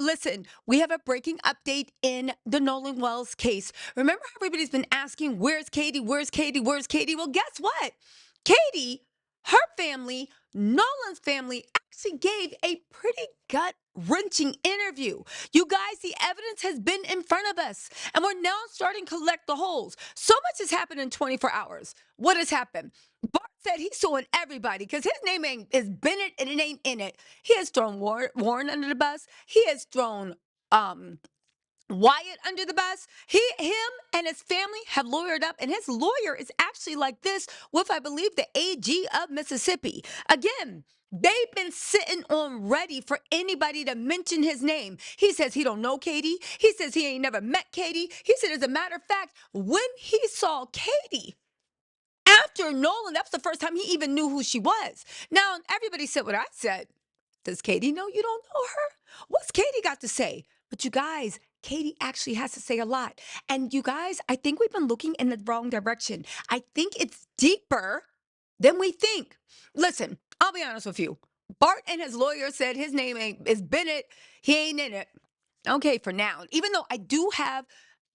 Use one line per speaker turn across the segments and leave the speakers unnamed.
listen, we have a breaking update in the Nolan Wells case. Remember how everybody's been asking, where's Katie? Where's Katie? Where's Katie? Well, guess what? Katie, her family, Nolan's family actually gave a pretty gut wrenching interview. You guys, the evidence has been in front of us, and we're now starting to collect the holes. So much has happened in 24 hours. What has happened? Bart said he's suing everybody because his name is Bennett and it ain't in it. He has thrown Warren under the bus. He has thrown um, Wyatt under the bus. Him and his family have lawyered up, and his lawyer is actually like this with, I believe, the AG of Mississippi. Again, they've been sitting on ready for anybody to mention his name. He says he don't know Katie. He says he ain't never met Katie. He said, as a matter of fact, when he saw Katie, after Nolan, that was the first time he even knew who she was. Now, everybody said what I said. Does Katie know you don't know her? What's Katie got to say? But you guys, Katie actually has to say a lot. And you guys, I think we've been looking in the wrong direction. I think it's deeper than we think. Listen, I'll be honest with you. Bart and his lawyer said his name is Bennett. He ain't in it. Okay, for now. Even though I do have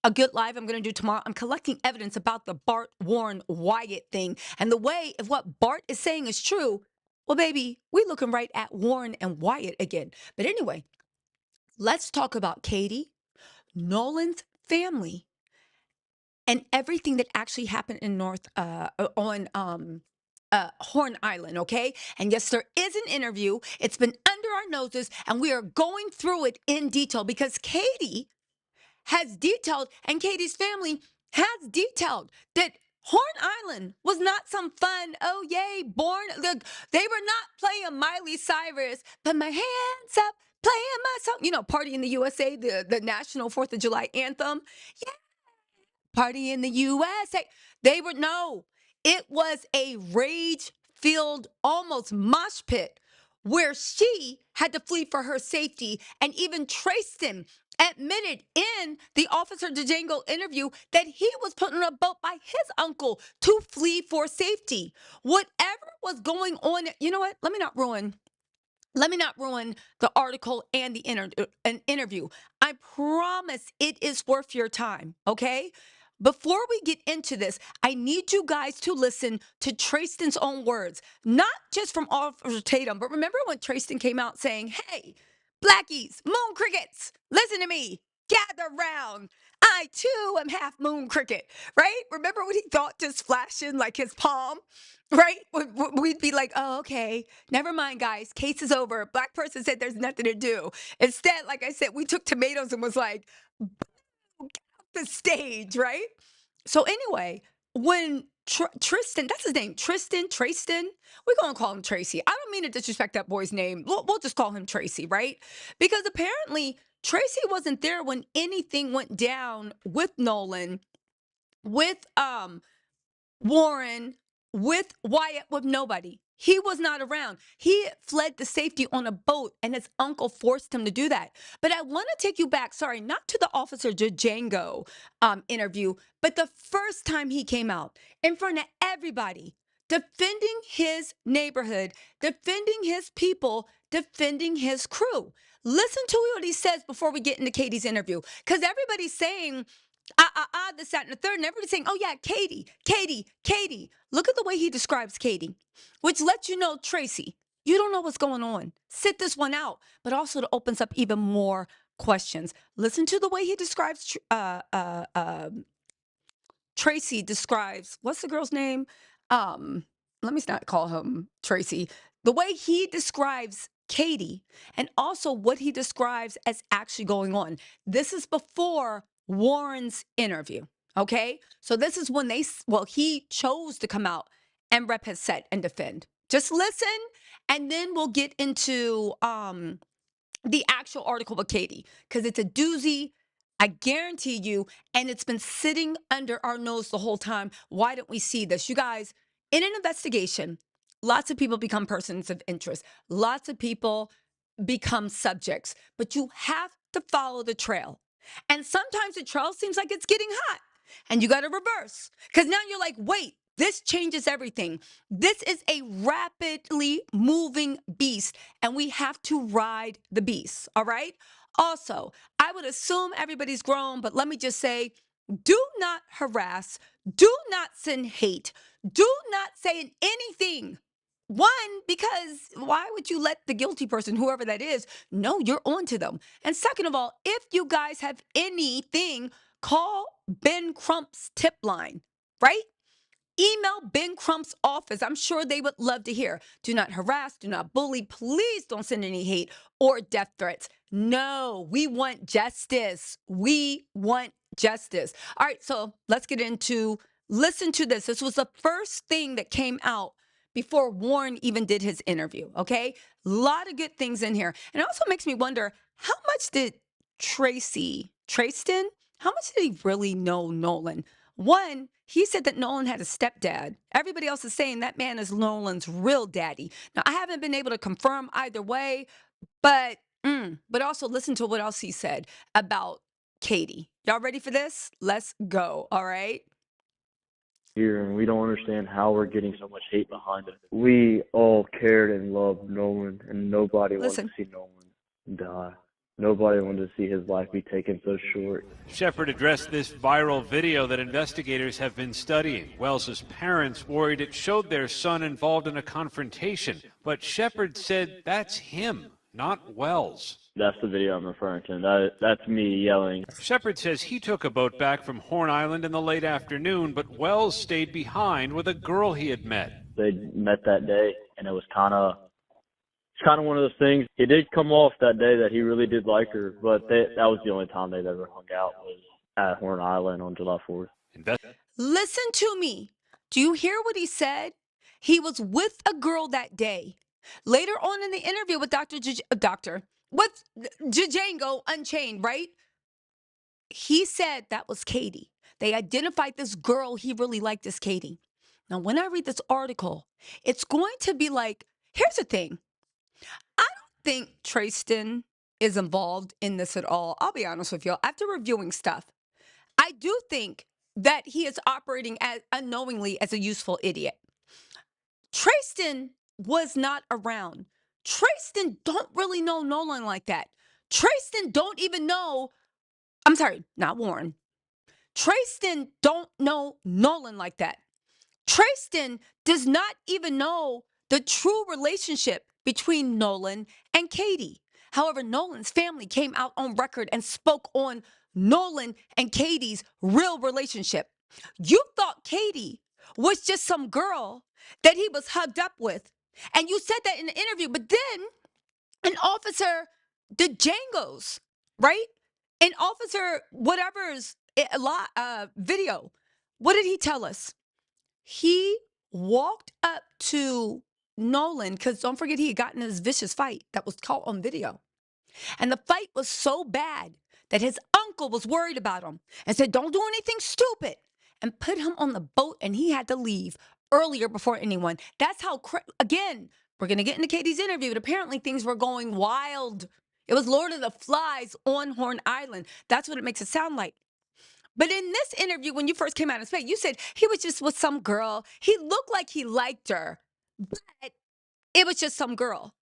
a good live I'm going to do tomorrow, I'm collecting evidence about the Bart Warren Wyatt thing. And the way if what Bart is saying is true, well, baby, we looking right at Warren and Wyatt again. But anyway, let's talk about Katie, Nolan's family, and everything that actually happened in on Horn Island, okay? And yes, there is an interview. It's been under our noses, and we are going through it in detail because Katie has detailed, and Katie's family has detailed that Horn Island was not some fun, oh yay, born. Look, they were not playing Miley Cyrus, put my hands up, playing my song. You know, Party in the USA, the national 4th of July anthem. Yeah, Party in the USA. They were, no, it was a rage filled, almost mosh pit where she had to flee for her safety. And even Tristan admitted in the Officer Django interview that he was put on a boat by his uncle to flee for safety. Whatever was going on, you know what? Let me not ruin the article and the an interview. I promise it is worth your time, okay? Before we get into this, I need you guys to listen to Trayston's own words, not just from Officer Tatum, but remember when Trayston came out saying, hey, Blackies, moon crickets, listen to me, gather round. I too am half moon cricket, right? Remember when he thought just flashing like his palm, right? We'd be like, oh, okay, never mind, guys, case is over. Black person said there's nothing to do. Instead, like I said, we took tomatoes and was like, the stage, right? So anyway, when Tristan, that's his name, Trayston, we're going to call him Tracy. I don't mean to disrespect that boy's name. We'll just call him Tracy, right? Because apparently Tracy wasn't there when anything went down with Nolan, with Warren, with Wyatt, with nobody. He was not around. He fled to safety on a boat, and his uncle forced him to do that. But I want to take you back, sorry, not to the Officer Django interview, but the first time he came out in front of everybody, defending his neighborhood, defending his people, defending his crew. Listen to what he says before we get into Katie's interview, because everybody's saying, this, that, and the third. And everybody's saying, oh, yeah, Katie, Katie, Katie. Look at the way he describes Katie, which lets you know, Tracy, you don't know what's going on. Sit this one out. But also it opens up even more questions. Listen to the way he describes, Tracy describes, what's the girl's name? Um, Let me not call him Tracy. The way he describes Katie and also what he describes as actually going on. This is before Warren's interview. Okay. So this is when he chose to come out and rep his set and defend. Just listen. And then we'll get into, the actual article with Katie, because it's a doozy. I guarantee you, and it's been sitting under our nose the whole time. Why don't we see this? You guys, in an investigation, lots of people become persons of interest. Lots of people become subjects, but you have to follow the trail. And sometimes the trail seems like it's getting hot and you got to reverse because now you're like, wait, this changes everything. This is a rapidly moving beast and we have to ride the beast. All right. Also, I would assume everybody's grown, but let me just say, do not harass, do not send hate, do not say anything. One, because why would you let the guilty person, whoever that is, know you're on to them? And second of all, if you guys have anything, call Ben Crump's tip line, right? Email Ben Crump's office. I'm sure they would love to hear. Do not harass, do not bully. Please don't send any hate or death threats. No, we want justice. We want justice. All right, so let's get into, listen to this. This was the first thing that came out before Warren even did his interview, okay? A lot of good things in here. And it also makes me wonder, how much did Trayston, how much did he really know Nolan? One, he said that Nolan had a stepdad. Everybody else is saying that man is Nolan's real daddy. Now, I haven't been able to confirm either way, but also listen to what else he said about Katie. Y'all ready for this? Let's go. All right.
Here, and we don't understand how we're getting so much hate behind it. We all cared and loved Nolan, and nobody wanted to see Nolan die. Nobody wanted to see his life be taken so short.
Shepard addressed this viral video that investigators have been studying. Wells's parents worried it showed their son involved in a confrontation, but Shepard said that's him, not Wells.
That's the video I'm referring to. That's me yelling.
Shepard says he took a boat back from Horn Island in the late afternoon, but Wells stayed behind with a girl he had met.
They met that day, and it was kind of one of those things. It did come off that day that he really did like her, but that was the only time they'd ever hung out, was at Horn Island on July 4th.
Listen to me. Do you hear what he said? He was with a girl that day. Later on in the interview with with Django Unchained, right? He said that was Katie. They identified this girl he really liked as Katie. Now, when I read this article, it's going to be like, here's the thing. I don't think Trayston is involved in this at all. I'll be honest with you. After reviewing stuff, I do think that he is operating as unknowingly as a useful idiot. Trayston was not around. Trayston don't really know Nolan like that. Trayston don't even know, I'm sorry, not Warren. Trayston don't know Nolan like that. Trayston does not even know the true relationship between Nolan and Katie. However, Nolan's family came out on record and spoke on Nolan and Katie's real relationship. You thought Katie was just some girl that he was hugged up with. And you said that in the interview, but then an officer, the Django's, right? An officer, whatever's video, what did he tell us? He walked up to Nolan, because don't forget he had gotten in this vicious fight that was caught on video. And the fight was so bad that his uncle was worried about him and said, don't do anything stupid, and put him on the boat, and he had to leave earlier before anyone. That's how, again, we're going to get into Katie's interview, but apparently things were going wild. It was Lord of the Flies on Horn Island. That's what it makes it sound like. But in this interview, when you first came out of space, you said he was just with some girl. He looked like he liked her, but it was just some girl.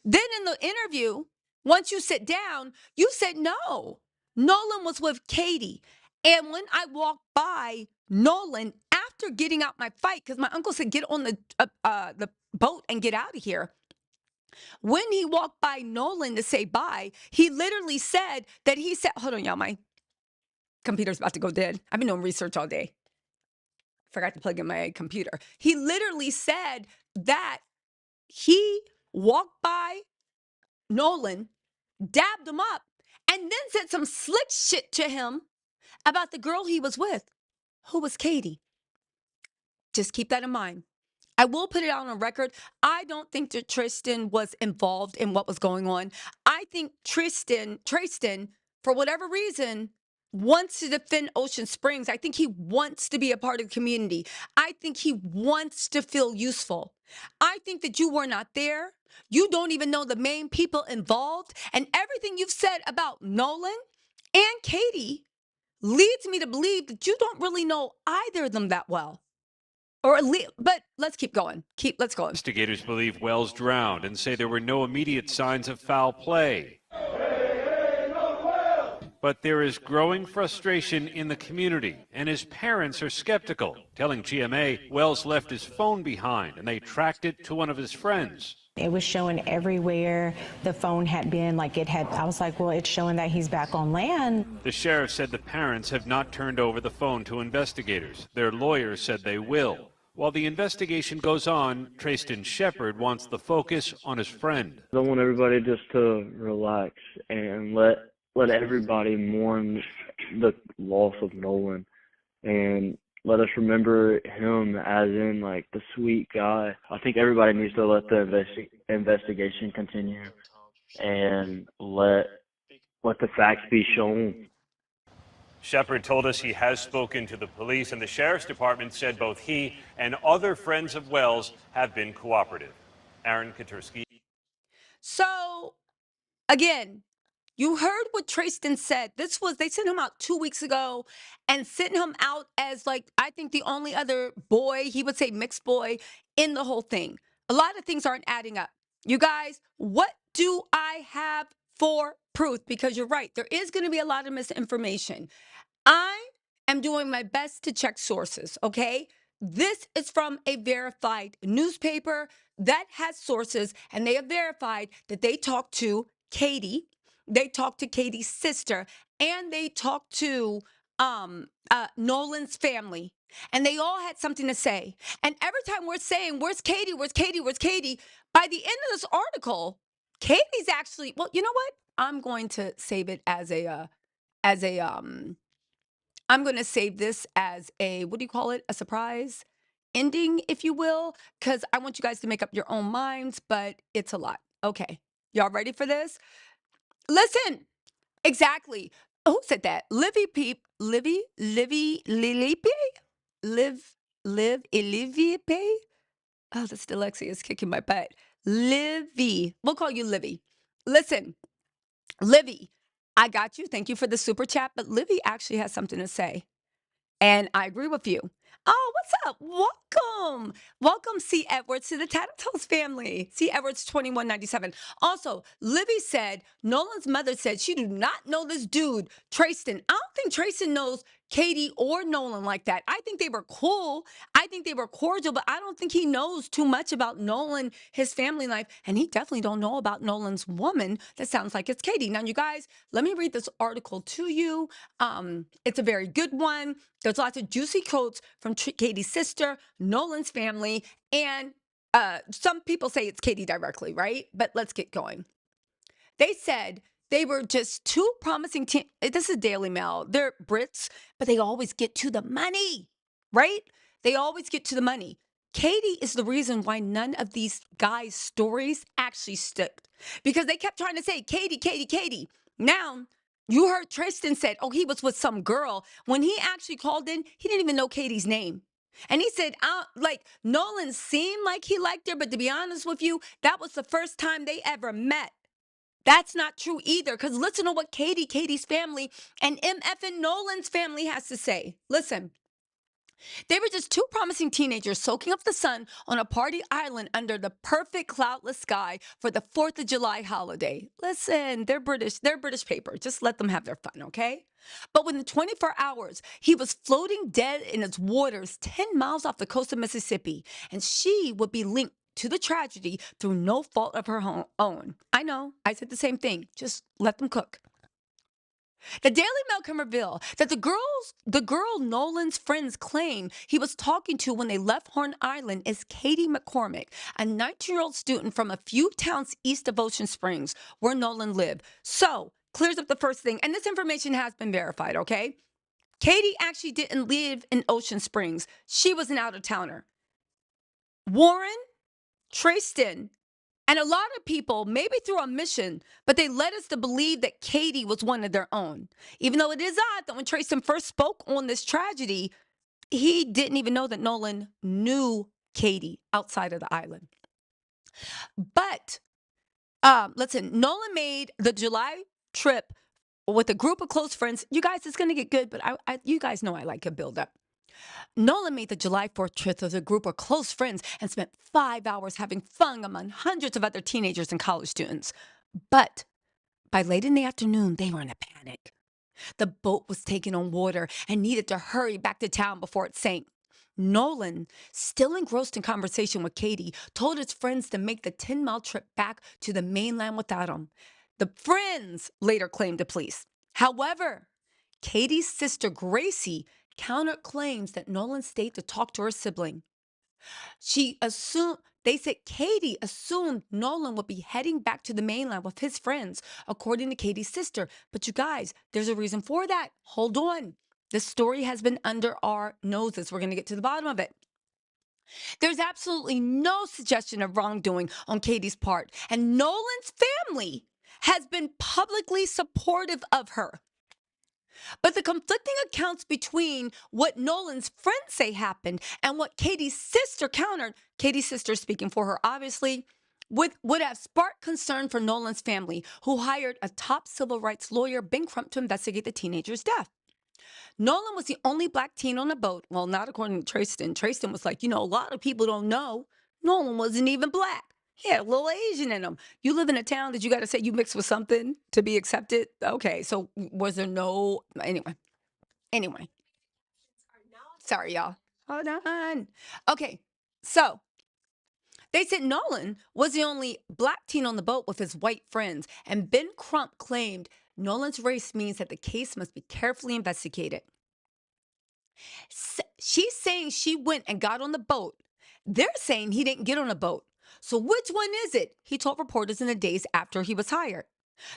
Then in the interview, once you sit down, you said no. Nolan was with Katie. And when I walked by Nolan after getting out my fight, because my uncle said, get on the boat and get out of here. When he walked by Nolan to say bye, he literally said that he said, hold on, y'all, my computer's about to go dead. I've been doing research all day. Forgot to plug in my computer. He literally said that he walked by Nolan, dabbed him up, and then said some slick shit to him about the girl he was with, who was Katie. Just keep that in mind. I will put it out on record. I don't think that Trayston was involved in what was going on. I think Trayston, for whatever reason, wants to defend Ocean Springs. I think he wants to be a part of the community. I think he wants to feel useful. I think that you were not there. You don't even know the main people involved. And everything you've said about Nolan and Katie leads me to believe that you don't really know either of them that well. But let's keep going. Let's go.
Investigators believe Wells drowned and say there were no immediate signs of foul play. But there is growing frustration in the community, and his parents are skeptical, telling GMA Wells left his phone behind and they tracked it to one of his friends.
It was showing everywhere the phone had been, I was like, well, it's showing that he's back on land.
The sheriff said the parents have not turned over the phone to investigators. Their lawyer said they will. While the investigation goes on, Trayston Shepard wants the focus on his friend.
I want everybody just to relax and let everybody mourn the loss of Nolan, and let us remember him as in like the sweet guy. I think everybody needs to let the investigation continue and let the facts be shown.
Shepard told us he has spoken to the police, and the sheriff's department said both he and other friends of Wells have been cooperative. Aaron Katursky.
So, again, you heard what Trayston said. They sent him out 2 weeks ago and sent him out as, like, I think the only other boy, he would say mixed boy, in the whole thing. A lot of things aren't adding up. You guys, what do I have for proof? Because you're right, there is going to be a lot of misinformation. I am doing my best to check sources, okay? This is from a verified newspaper that has sources, and they have verified that they talked to Katie, they talked to Katie's sister, and they talked to Nolan's family. And they all had something to say. And every time we're saying, where's Katie? Where's Katie? Where's Katie? By the end of this article, Katie's actually, well, you know what? I'm going to save it I'm going to save this as a, what do you call it? A surprise ending, if you will, because I want you guys to make up your own minds, but it's a lot. Okay. Y'all ready for this? Listen. Exactly. Who said that? Livy, Ilivie? Oh, this dyslexia is kicking my butt. Livy. We'll call you Livy. Listen, Livy, I got you. Thank you for the super chat, but Livy actually has something to say. And I agree with you. Oh, what's up? Welcome. Welcome, C. Edwards, to the Tattletales family. C. Edwards 2197. Also, Livy said, Nolan's mother said she do not know this dude, Trayston. I don't think Trayston knows Katie or Nolan like that. I think they were cool. I think they were cordial, but I don't think he knows too much about Nolan, his family life. And he definitely don't know about Nolan's woman that sounds like it's Katie. Now, you guys, let me read this article to you. It's a very good one. There's lots of juicy quotes from Katie's sister, Nolan's family, and some people say it's Katie directly, right? But let's get going. They said they were just two promising this is Daily Mail. They're Brits, but they always get to the money, right? They always get to the money. Katie is the reason why none of these guys' stories actually stuck, because they kept trying to say, Katie, Katie, Katie. Now, you heard Trayston said, oh, he was with some girl. When he actually called in, he didn't even know Katie's name. And he said, like, Nolan seemed like he liked her, but to be honest with you, that was the first time they ever met. That's not true either, because listen to what Katie's family, and MF and Nolan's family has to say. Listen. They were just two promising teenagers soaking up the sun on a party island under the perfect cloudless sky for the 4th of July holiday. Listen, they're British paper. Just let them have their fun, okay? But within 24 hours, he was floating dead in its waters 10 miles off the coast of Mississippi, and she would be linked to the tragedy through no fault of her own. I know, I said the same thing. Just let them cook. The Daily Mail can reveal that the girl Nolan's friends claim he was talking to when they left Horn Island is Katie McCormick, a 19-year-old student from a few towns east of Ocean Springs, where Nolan lived. So, clears up the first thing, and this information has been verified, okay? Katie actually didn't live in Ocean Springs. She was an out-of-towner. Warren, Trayston, and a lot of people, maybe through a mission, but they led us to believe that Katie was one of their own. Even though it is odd that when Trayston first spoke on this tragedy, he didn't even know that Nolan knew Katie outside of the island. But listen, Nolan made the July trip with a group of close friends. You guys, it's going to get good, but you guys know I like a build-up. Nolan made the July 4th trip with a group of close friends and spent 5 hours having fun among hundreds of other teenagers and college students. But by late in the afternoon, they were in a panic. The boat was taking on water and needed to hurry back to town before it sank. Nolan, still engrossed in conversation with Katie, told his friends to make the 10-mile trip back to the mainland without him. The friends later claimed to police. However, Katie's sister Gracie countered claims that Nolan stayed to talk to her sibling. They said Katie assumed Nolan would be heading back to the mainland with his friends, according to Katie's sister. But you guys, there's a reason for that. Hold on. This story has been under our noses. We're going to get to the bottom of it. There's absolutely no suggestion of wrongdoing on Katie's part, and Nolan's family has been publicly supportive of her. But the conflicting accounts between what Nolan's friends say happened and what Katie's sister countered, Katie's sister speaking for her, obviously, would have sparked concern for Nolan's family, who hired a top civil rights lawyer, Ben Crump, to investigate the teenager's death. Nolan was the only black teen on the boat. Well, not according to Tristan. Tristan was like, a lot of people don't know. Nolan wasn't even black. He had a little Asian in him. You live in a town that you got to say you mixed with something to be accepted? Okay, so was there no... Anyway. Sorry, y'all. Hold on. Okay, so they said Nolan was the only black teen on the boat with his white friends, and Ben Crump claimed Nolan's race means that the case must be carefully investigated. She's saying she went and got on the boat. They're saying he didn't get on a boat. So which one is it? He told reporters in the days after he was hired.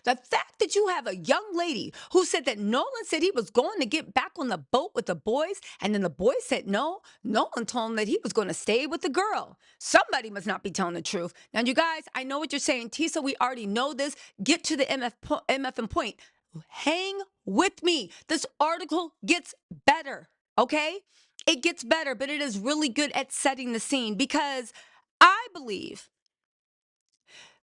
The fact that you have a young lady who said that Nolan said he was going to get back on the boat with the boys, and then the boys said no, Nolan told him that he was going to stay with the girl. Somebody must not be telling the truth. Now, you guys, I know what you're saying. Tisa, we already know this. Get to the MF and point. Hang with me. This article gets better, okay? It gets better, but it is really good at setting the scene because I believe...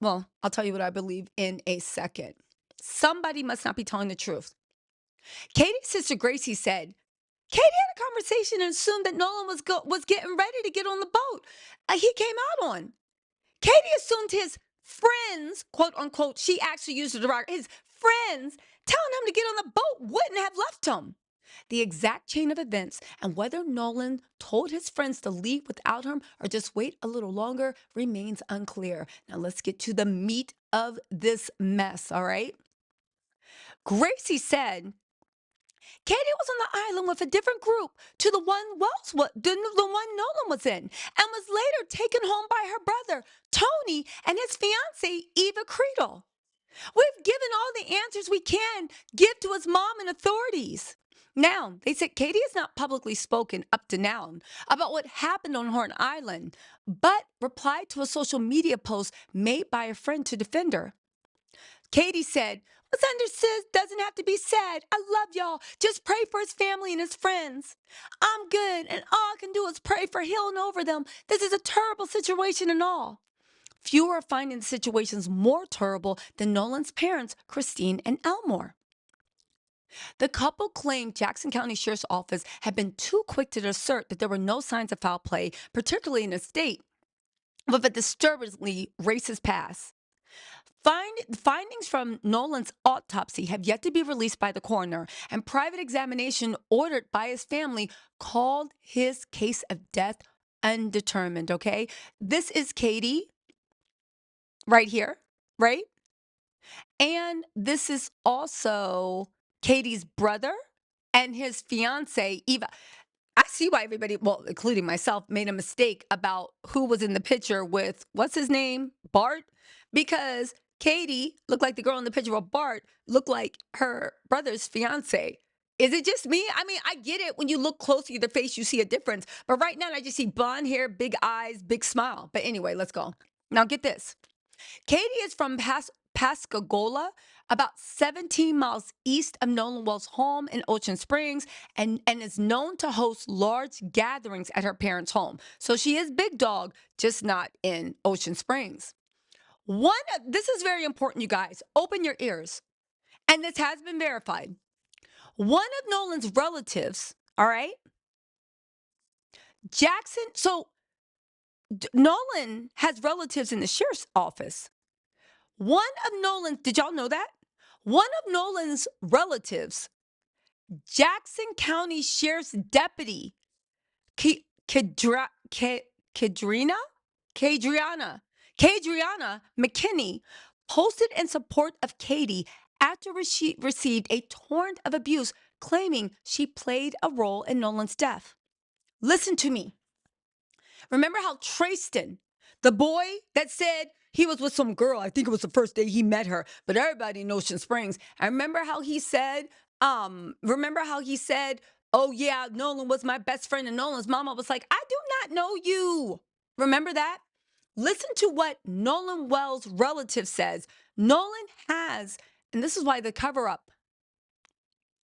Well, I'll tell you what I believe in a second. Somebody must not be telling the truth. Katie's sister Gracie said, Katie had a conversation and assumed that Nolan was getting ready to get on the boat he came out on. Katie assumed his friends, quote unquote, she actually used the derogatory, his friends telling him to get on the boat wouldn't have left him. The exact chain of events and whether Nolan told his friends to leave without him or just wait a little longer remains unclear. Now let's get to the meat of this mess, all right? Gracie said Katie was on the island with a different group to the one Nolan was in, and was later taken home by her brother, Tony, and his fiancée, Eva Creedle. We've given all the answers we can give to his mom and authorities. Now, they said Katie has not publicly spoken up to now about what happened on Horn Island, but replied to a social media post made by a friend to defend her. Katie said, what's understood doesn't have to be said. I love y'all. Just pray for his family and his friends. I'm good, and all I can do is pray for healing over them. This is a terrible situation and all. Few are finding the situations more terrible than Nolan's parents, Christine and Elmore. The couple claimed Jackson County Sheriff's Office had been too quick to assert that there were no signs of foul play, particularly in a state with a disturbingly racist past. Findings from Nolan's autopsy have yet to be released by the coroner, and private examination ordered by his family called his case of death undetermined, okay? This is Katie right here, right? And this is also Katie's brother and his fiancée, Eva. I see why everybody, well, including myself, made a mistake about who was in the picture with, what's his name? Bart? Because Katie looked like the girl in the picture with Bart looked like her brother's fiancé. Is it just me? I mean, I get it. When you look closely at the face, you see a difference. But right now, I just see blonde hair, big eyes, big smile. But anyway, let's go. Now get this. Katie is from Pascagoula, about 17 miles east of Nolan Wells' home in Ocean Springs, and is known to host large gatherings at her parents' home. So she is big dog, just not in Ocean Springs. This is very important, you guys. Open your ears. And this has been verified. One of Nolan's relatives, all right? Jackson, so Nolan has relatives in the sheriff's office. One of Nolan's, did y'all know that? One of Nolan's relatives Jackson County Sheriff's Deputy Kadriana McKinney posted in support of Katie after she received a torrent of abuse, claiming she played a role in Nolan's death. Listen to me. Remember how Trayston, the boy that said he was with some girl, I think it was the first day he met her, but everybody in Ocean Springs. I remember how he said, oh yeah, Nolan was my best friend, and Nolan's mama was like, I do not know you. Remember that? Listen to what Nolan Wells' relative says. Nolan has, and this is why the cover up.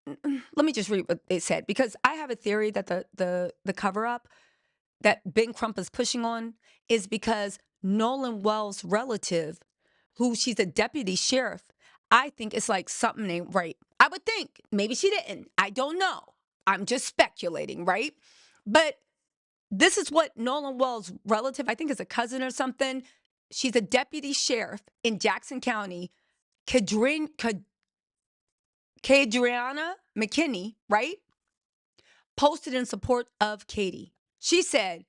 Let me just read what they said, because I have a theory that the cover up that Ben Crump is pushing on is because Nolan Wells' relative, who she's a deputy sheriff, I think it's like something ain't right. I would think. Maybe she didn't. I don't know. I'm just speculating, right? But this is what Nolan Wells' relative, I think is a cousin or something. She's a deputy sheriff in Jackson County. Kadriana McKinney, right? Posted in support of Katie. She said,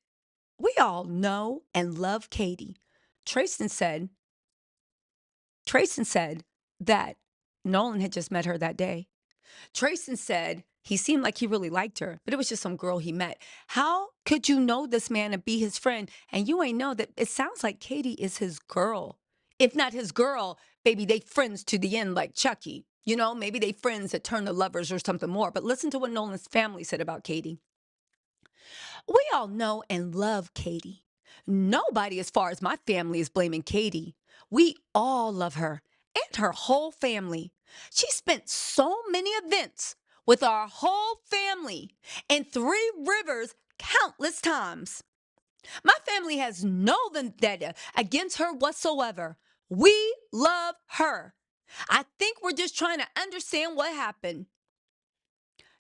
we all know and love Katie. Trayston said that Nolan had just met her that day. Trayston said he seemed like he really liked her, but it was just some girl he met. How could you know this man and be his friend and you ain't know that it sounds like Katie is his girl? If not his girl, baby, they friends to the end like Chucky. You know, maybe they friends that turn to lovers or something more. But listen to what Nolan's family said about Katie. We all know and love Katie. Nobody, as far as my family, is blaming Katie. We all love her and her whole family. She spent so many events with our whole family in Three Rivers countless times. My family has no vendetta against her whatsoever. We love her. I think we're just trying to understand what happened.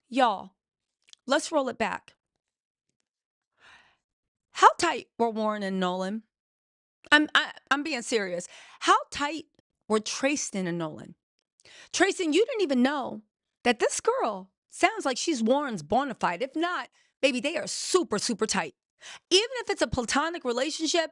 Y'all, let's roll it back. How tight were Warren and Nolan? I'm being serious. How tight were Trayston and Nolan? Trayston, you didn't even know that this girl sounds like she's Warren's bona fide. If not, baby, they are super, super tight. Even if it's a platonic relationship,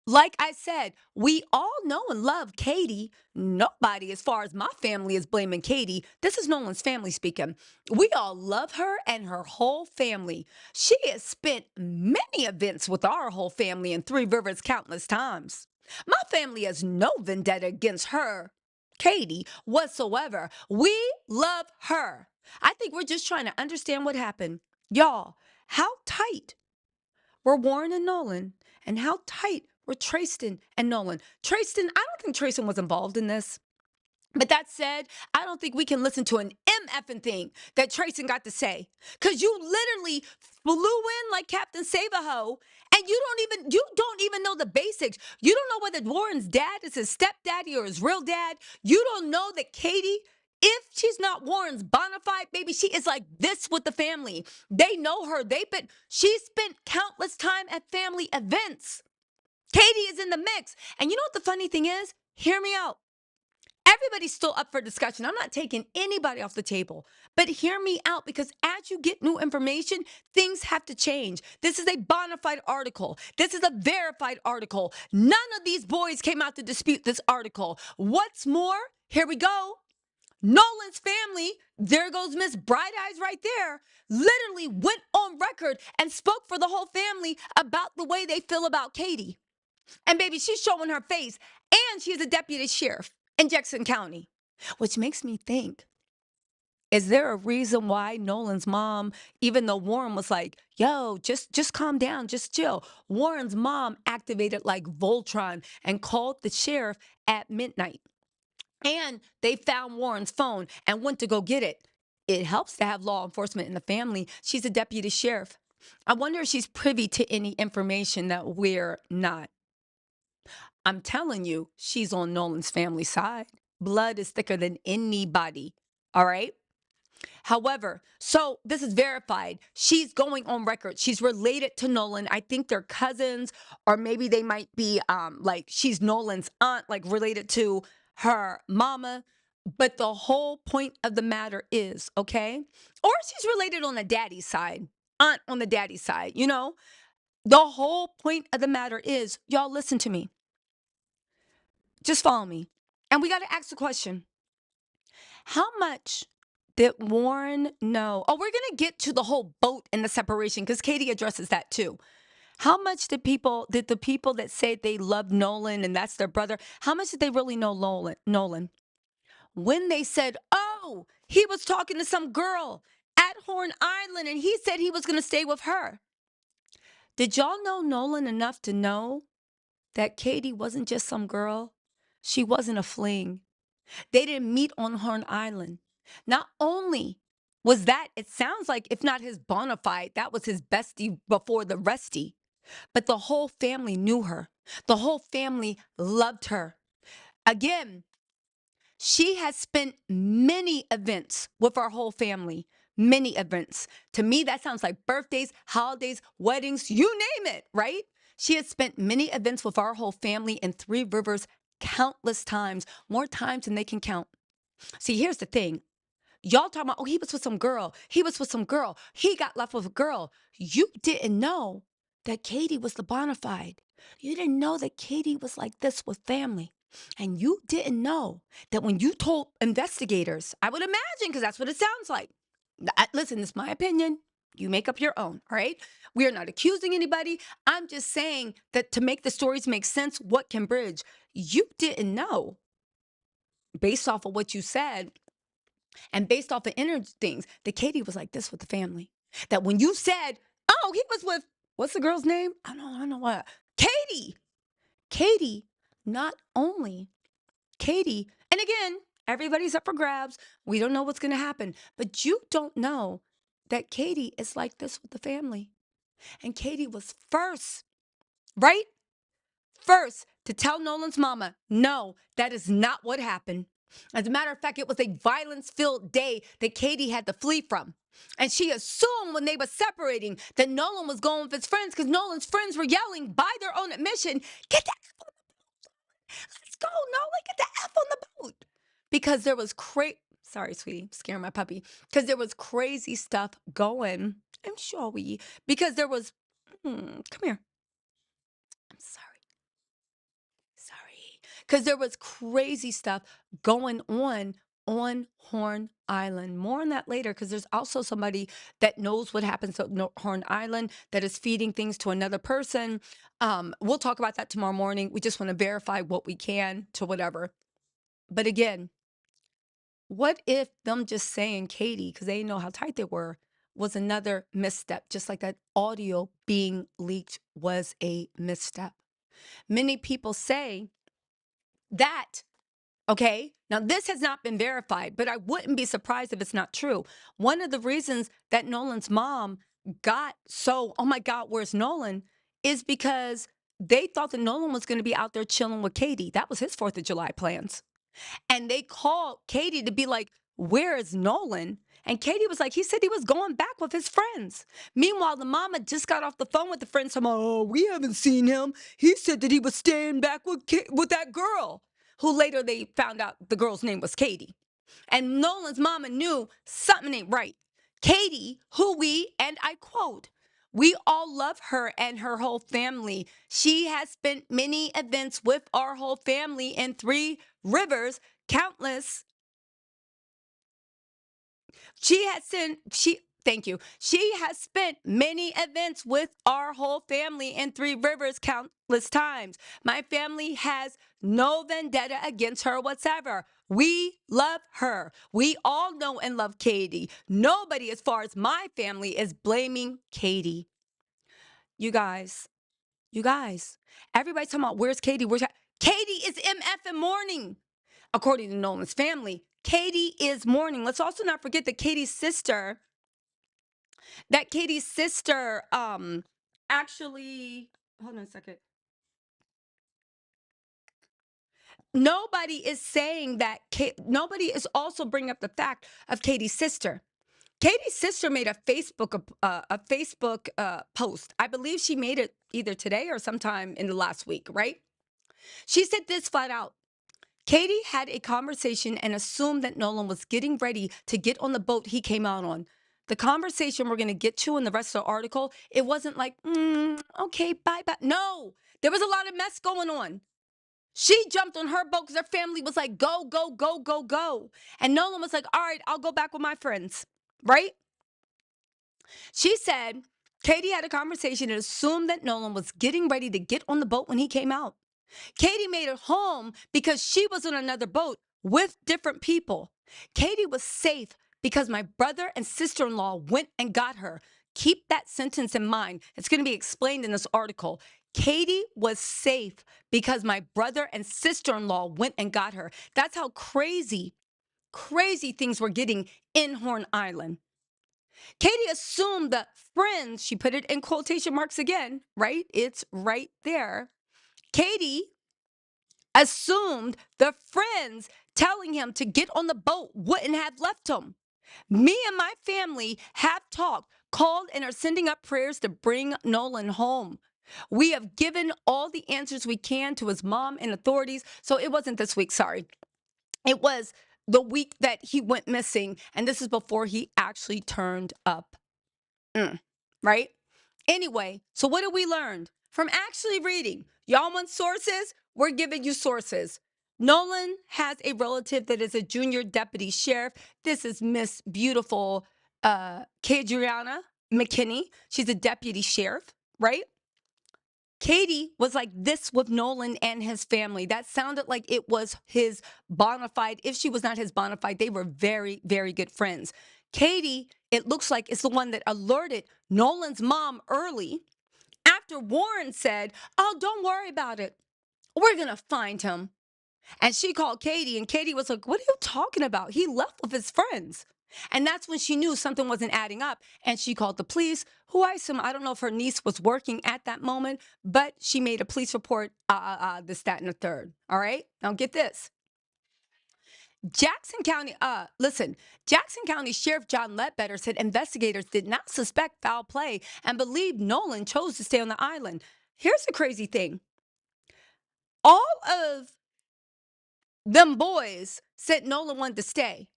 like I said, we all know and love Katie. Nobody, as far as my family, is blaming Katie. This is Nolan's family speaking. We all love her and her whole family. She has spent many events with our whole family in Three Rivers countless times. My family has no vendetta against her, Katie, whatsoever. We love her. I think we're just trying to understand what happened. Y'all, how tight were Warren and Nolan, and how tight were Trayston and Nolan? Trayston, I don't think Trayston was involved in this. But that said, I don't think we can listen to an MFing thing that Trayston got to say. Because you literally flew in like Captain Save-A-Ho, and you don't even know the basics. You don't know whether Warren's dad is his stepdaddy or his real dad. You don't know that Katie, if she's not Warren's bona fide, baby, she is like this with the family. They know her. She spent countless time at family events. Katie is in the mix. And you know what the funny thing is? Hear me out. Everybody's still up for discussion. I'm not taking anybody off the table, but hear me out, because as you get new information, things have to change. This is a bona fide article. This is a verified article. None of these boys came out to dispute this article. What's more, here we go. Nolan's family, there goes Miss Bright Eyes right there, literally went on record and spoke for the whole family about the way they feel about Katie. And baby, she's showing her face, and she's a deputy sheriff in Jackson County, which makes me think, is there a reason why Nolan's mom, even though Warren was like, yo, just calm down, just chill, Warren's mom activated like Voltron and called the sheriff at midnight? And they found Warren's phone and went to go get it. It helps to have law enforcement in the family. She's a deputy sheriff. I wonder if she's privy to any information that we're not. I'm telling you, she's on Nolan's family side. Blood is thicker than anybody. All right. However, so this is verified. She's going on record. She's related to Nolan. I think they're cousins, or maybe they might be like she's Nolan's aunt, like related to her mama. But the whole point of the matter is, okay? Or she's related on the daddy's side, aunt on the daddy's side, you know? The whole point of the matter is, y'all listen to me. Just follow me. And we got to ask the question. How much did Warren know? Oh, we're going to get to the whole boat and the separation because Katie addresses that too. How much did the people that say they love Nolan and that's their brother, how much did they really know Nolan? When they said, oh, he was talking to some girl at Horn Island and he said he was going to stay with her. Did y'all know Nolan enough to know that Katie wasn't just some girl? She wasn't a fling. They didn't meet on Horn Island. Not only was that, it sounds like, if not his bona fide, that was his bestie before the restie. But the whole family knew her. The whole family loved her. Again, she has spent many events with our whole family. Many events. To me, that sounds like birthdays, holidays, weddings, you name it, right? She has spent many events with our whole family in Three Rivers countless times, more times than they can count. See, here's the thing. Y'all talking about, oh, he was with some girl. He was with some girl. He got left with a girl. You didn't know that Katie was the bona fide. You didn't know that Katie was like this with family. And you didn't know that when you told investigators, I would imagine, because that's what it sounds like. Listen, this is my opinion. You make up your own, all right? We are not accusing anybody. I'm just saying that to make the stories make sense, what can bridge? You didn't know, based off of what you said, and based off of inner things, that Katie was like this with the family. That when you said, oh, he was with, what's the girl's name? I don't know what. Katie, not only Katie, and again, everybody's up for grabs. We don't know what's going to happen. But you don't know that Katie is like this with the family. And Katie was first, right? First to tell Nolan's mama, no, that is not what happened. As a matter of fact, it was a violence-filled day that Katie had to flee from. And she assumed when they were separating that Nolan was going with his friends because Nolan's friends were yelling by their own admission, get the F on the boat. Let's go, Nolan, get the F on the boat. Because there was sorry, sweetie, scaring my puppy. Because there was crazy stuff going. I'm sure because there was, come here. I'm sorry. Because there was crazy stuff going on Horn Island. More on that later, because there's also somebody that knows what happens at Horn Island that is feeding things to another person. We'll talk about that tomorrow morning. We just want to verify what we can to whatever. But again, what if them just saying Katie, because they didn't know how tight they were, was another misstep, just like that audio being leaked was a misstep. Many people say that, okay, now this has not been verified, but I wouldn't be surprised if it's not true. One of the reasons that Nolan's mom got so, oh my God, where's Nolan? Is because they thought that Nolan was going to be out there chilling with Katie. That was his 4th of July plans. And they called Katie to be like, where is Nolan? And Katie was like, he said he was going back with his friends. Meanwhile, the mama just got off the phone with the friends. Saying, oh, we haven't seen him. He said that he was staying back with that girl, who later they found out the girl's name was Katie. And Nolan's mama knew something ain't right. Katie, who and I quote, we all love her and her whole family. She has spent many events with our whole family in Three Rivers, countless. Thank you. She has spent many events with our whole family in Three Rivers countless times. My family has no vendetta against her whatsoever. We love her. We all know and love Katie. Nobody, as far as my family, is blaming Katie. You guys, everybody's talking about where's Katie? Katie is MF in mourning. According to Nolan's family, Katie is mourning. Let's also not forget that Katie's sister, actually, hold on a second. Nobody is saying that, nobody is also bringing up the fact of Katie's sister. Katie's sister made a Facebook post. I believe she made it either today or sometime in the last week, right? She said this flat out. Katie had a conversation and assumed that Nolan was getting ready to get on the boat he came out on. The conversation we're going to get to in the rest of the article, it wasn't like, okay, bye bye. No, there was a lot of mess going on. She jumped on her boat because her family was like, go, go, go, go, go. And Nolan was like, all right, I'll go back with my friends, right? She said Katie had a conversation and assumed that Nolan was getting ready to get on the boat when he came out. Katie made it home because she was on another boat with different people. Katie was safe because my brother and sister-in-law went and got her. Keep that sentence in mind. It's going to be explained in this article. Katie was safe because my brother and sister-in-law went and got her. That's how crazy things were getting in Horn Island. Katie assumed the friends, she put it in quotation marks again, right? It's right there. Katie assumed the friends telling him to get on the boat wouldn't have left him. Me and my family have talked, called, and are sending up prayers to bring Nolan home. We have given all the answers we can to his mom and authorities. So it wasn't this week, sorry. It was the week that he went missing, and this is before he actually turned up. Right? Anyway, so what did we learn from actually reading? Y'all want sources? We're giving you sources. Nolan has a relative that is a junior deputy sheriff. This is Miss Beautiful Kadriana McKinney. She's a deputy sheriff, right? Katie was like this with Nolan and his family. That sounded like it was his bona fide. If she was not his bona fide, they were very, very good friends. Katie, it looks like, is the one that alerted Nolan's mom early after Warren said, oh, don't worry about it. We're going to find him. And she called Katie, and Katie was like, what are you talking about? He left with his friends. And that's when she knew something wasn't adding up. And she called the police, who I assume, I don't know if her niece was working at that moment, but she made a police report, this, that, and the third. All right? Now get this. Jackson County Sheriff John Ledbetter said investigators did not suspect foul play and believed Nolan chose to stay on the island. Here's the crazy thing. All of them boys said Nolan wanted to stay.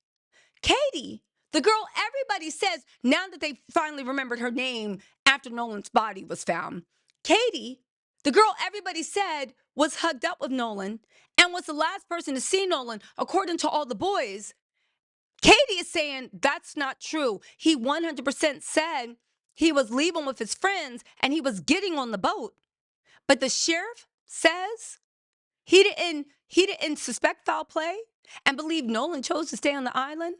Katie, the girl everybody says, now that they finally remembered her name after Nolan's body was found, Katie, the girl everybody said was hugged up with Nolan and was the last person to see Nolan, according to all the boys. Katie is saying that's not true. He 100% said he was leaving with his friends and he was getting on the boat. But the sheriff says he didn't suspect foul play and believe Nolan chose to stay on the island.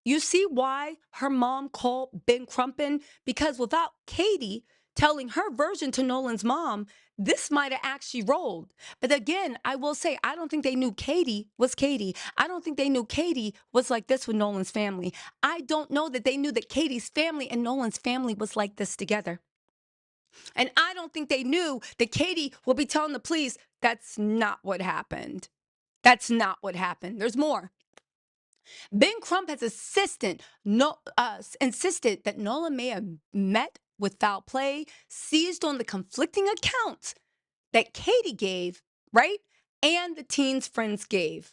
You see why her mom called Ben Crumpin? Because without Katie telling her version to Nolan's mom, this might have actually rolled. But again, I will say, I don't think they knew Katie was Katie. I don't think they knew Katie was like this with Nolan's family. I don't know that they knew that Katie's family and Nolan's family was like this together. And I don't think they knew that Katie would be telling the police, that's not what happened. That's not what happened. There's more. Ben Crump has insisted that Nolan may have met with foul play, seized on the conflicting accounts that Katie gave, right? And the teen's friends gave.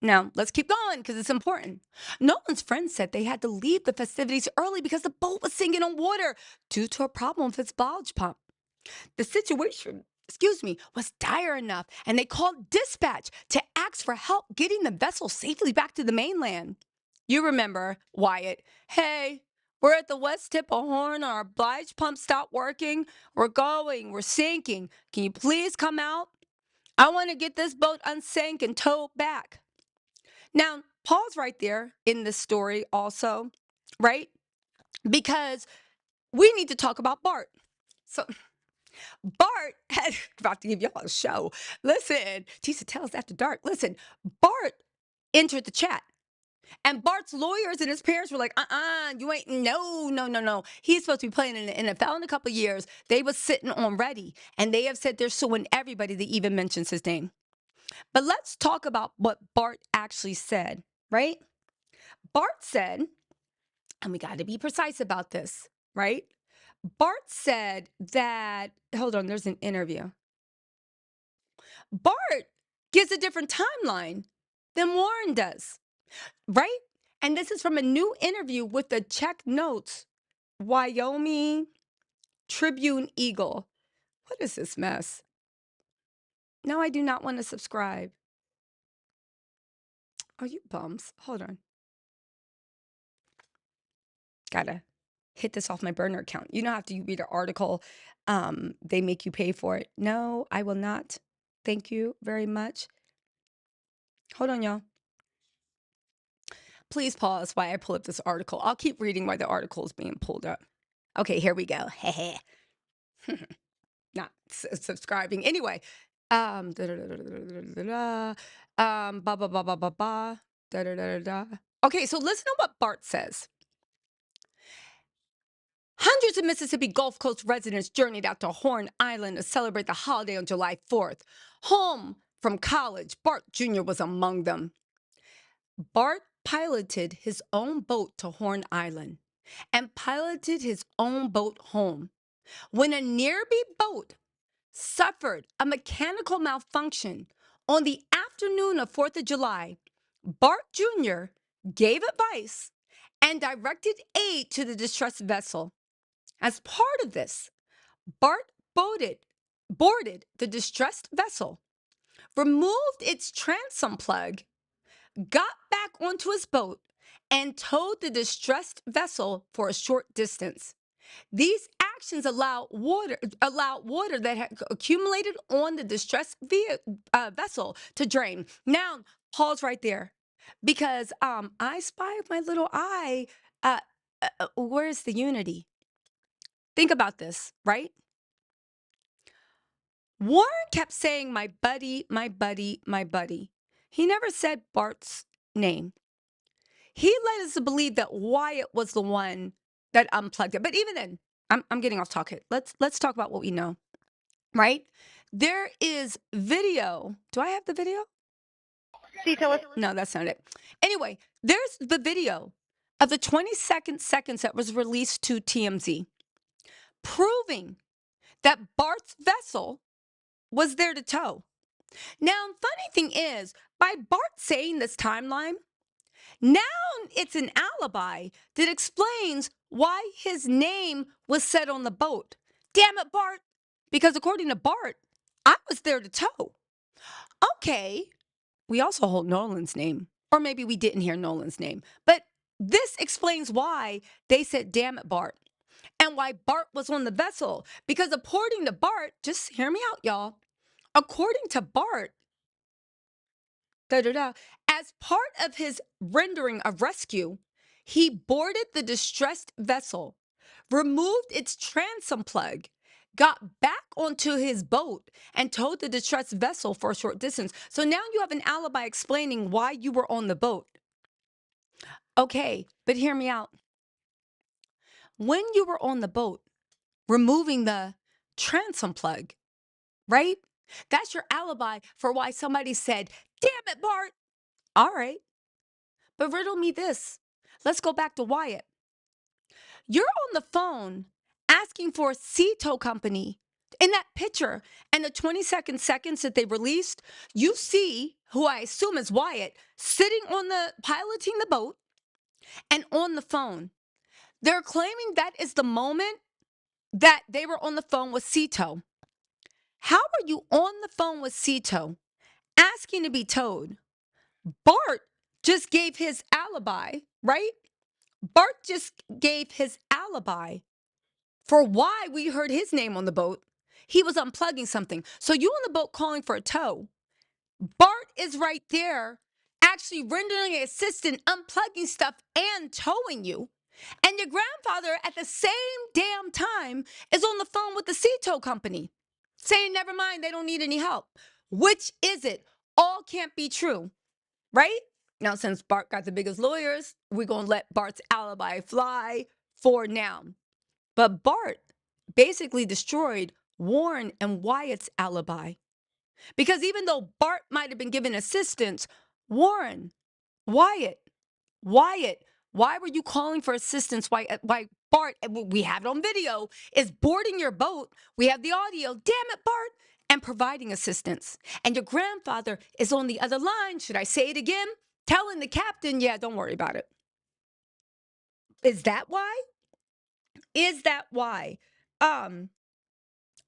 Now, let's keep going because it's important. Nolan's friends said they had to leave the festivities early because the boat was sinking on water due to a problem with its barge pump. The situation, was dire enough, and they called dispatch to ask for help getting the vessel safely back to the mainland. You remember, Wyatt, hey, we're at the west tip of Horn, our barge pump stopped working. We're sinking. Can you please come out? I want to get this boat unsank and towed back. Now, pause right there in this story also, right? Because we need to talk about Bart. So Bart had about to give y'all a show. Listen, Tisa tells after dark. Listen, Bart entered the chat. And Bart's lawyers and his parents were like, you ain't, no. He's supposed to be playing in the NFL in a couple of years. They was sitting on ready. And they have said they're suing everybody that even mentions his name. But let's talk about what Bart actually said, right? Bart said, and we got to be precise about this, right? Bart said that, hold on, there's an interview. Bart gives a different timeline than Warren does, right? And this is from a new interview with the Check Notes Wyoming Tribune Eagle. What is this mess? No, I do not want to subscribe. Oh, you bums. Hold on. Gotta hit this off my burner account. You know, after you read an article, they make you pay for it. No, I will not. Thank you very much. Hold on, y'all. Please pause while I pull up this article. I'll keep reading while the article is being pulled up. Okay, here we go. Not subscribing. Anyway, ba ba ba ba ba ba da da da da. Okay, so listen to what Bart says. Hundreds of Mississippi Gulf Coast residents journeyed out to Horn Island to celebrate the holiday on July 4th. Home from college, Bart Jr. was among them. Bart piloted his own boat to Horn Island and piloted his own boat home. When a nearby boat suffered a mechanical malfunction on the afternoon of 4th of July, Bart Jr. gave advice and directed aid to the distressed vessel. As part of this, Bart boarded the distressed vessel, removed its transom plug, got back onto his boat, and towed the distressed vessel for a short distance. These actions allowed water that had accumulated on the distressed vessel to drain. Now, pause right there, because I spy with my little eye. Where's the unity? Think about this, right? Warren kept saying, my buddy, my buddy, my buddy. He never said Bart's name. He led us to believe that Wyatt was the one that unplugged it. But even then, I'm getting off topic. Let's talk about what we know, right? There is video. Do I have the video? No, that's not it. Anyway, there's the video of the 22nd seconds that was released to TMZ, proving that Bart's vessel was there to tow. Now, funny thing is, by Bart saying this timeline, now it's an alibi that explains why his name was said on the boat. Damn it, Bart. Because according to Bart, I was there to tow. Okay, we also hold Nolan's name. Or maybe we didn't hear Nolan's name. But this explains why they said, damn it, Bart. And why Bart was on the vessel. Because according to Bart, just hear me out, y'all. According to Bart, as part of his rendering of rescue, he boarded the distressed vessel, removed its transom plug, got back onto his boat, and towed the distressed vessel for a short distance. So now you have an alibi explaining why you were on the boat. Okay, but hear me out. When you were on the boat, removing the transom plug, right? That's your alibi for why somebody said, damn it, Bart. All right. But riddle me this. Let's go back to Wyatt. You're on the phone asking for a sea tow company. In that picture and the 22nd seconds that they released, you see who I assume is Wyatt sitting on the piloting the boat and on the phone. They're claiming that is the moment that they were on the phone with Sea Tow. How are you on the phone with Sea Tow asking to be towed? Bart just gave his alibi, right? Bart just gave his alibi for why we heard his name on the boat. He was unplugging something. So you on the boat calling for a tow. Bart is right there actually rendering assistance, unplugging stuff and towing you. And your grandfather at the same damn time is on the phone with the sea tow company saying, never mind, they don't need any help. Which is it? All can't be true, right? Now, since Bart got the biggest lawyers, we're going to let Bart's alibi fly for now. But Bart basically destroyed Warren and Wyatt's alibi. Because even though Bart might have been given assistance, Warren, Wyatt, why were you calling for assistance? Why Bart, we have it on video, is boarding your boat. We have the audio. Damn it, Bart. and providing assistance. And your grandfather is on the other line. Should I say it again? Telling the captain, yeah, don't worry about it. Is that why? Is that why?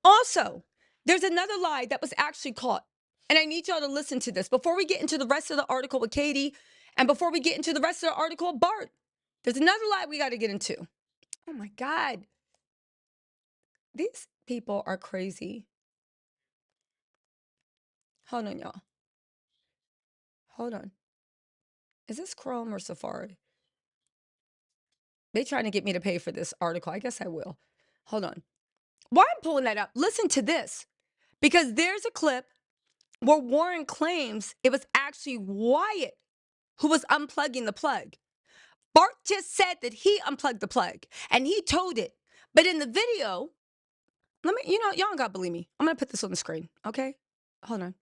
Also, there's another lie that was actually caught. And I need y'all to listen to this before we get into the rest of the article with Katie and before we get into the rest of the article with Bart. There's another lie we got to get into. Oh my God. These people are crazy. Hold on, y'all. Hold on. Is this Chrome or Safari? They trying to get me to pay for this article. I guess I will. Hold on. Why I'm pulling that up, listen to this. Because there's a clip where Warren claims it was actually Wyatt who was unplugging the plug. Bart just said that he unplugged the plug and he told it. But in the video, y'all don't gotta believe me. I'm gonna put this on the screen, okay? Hold on.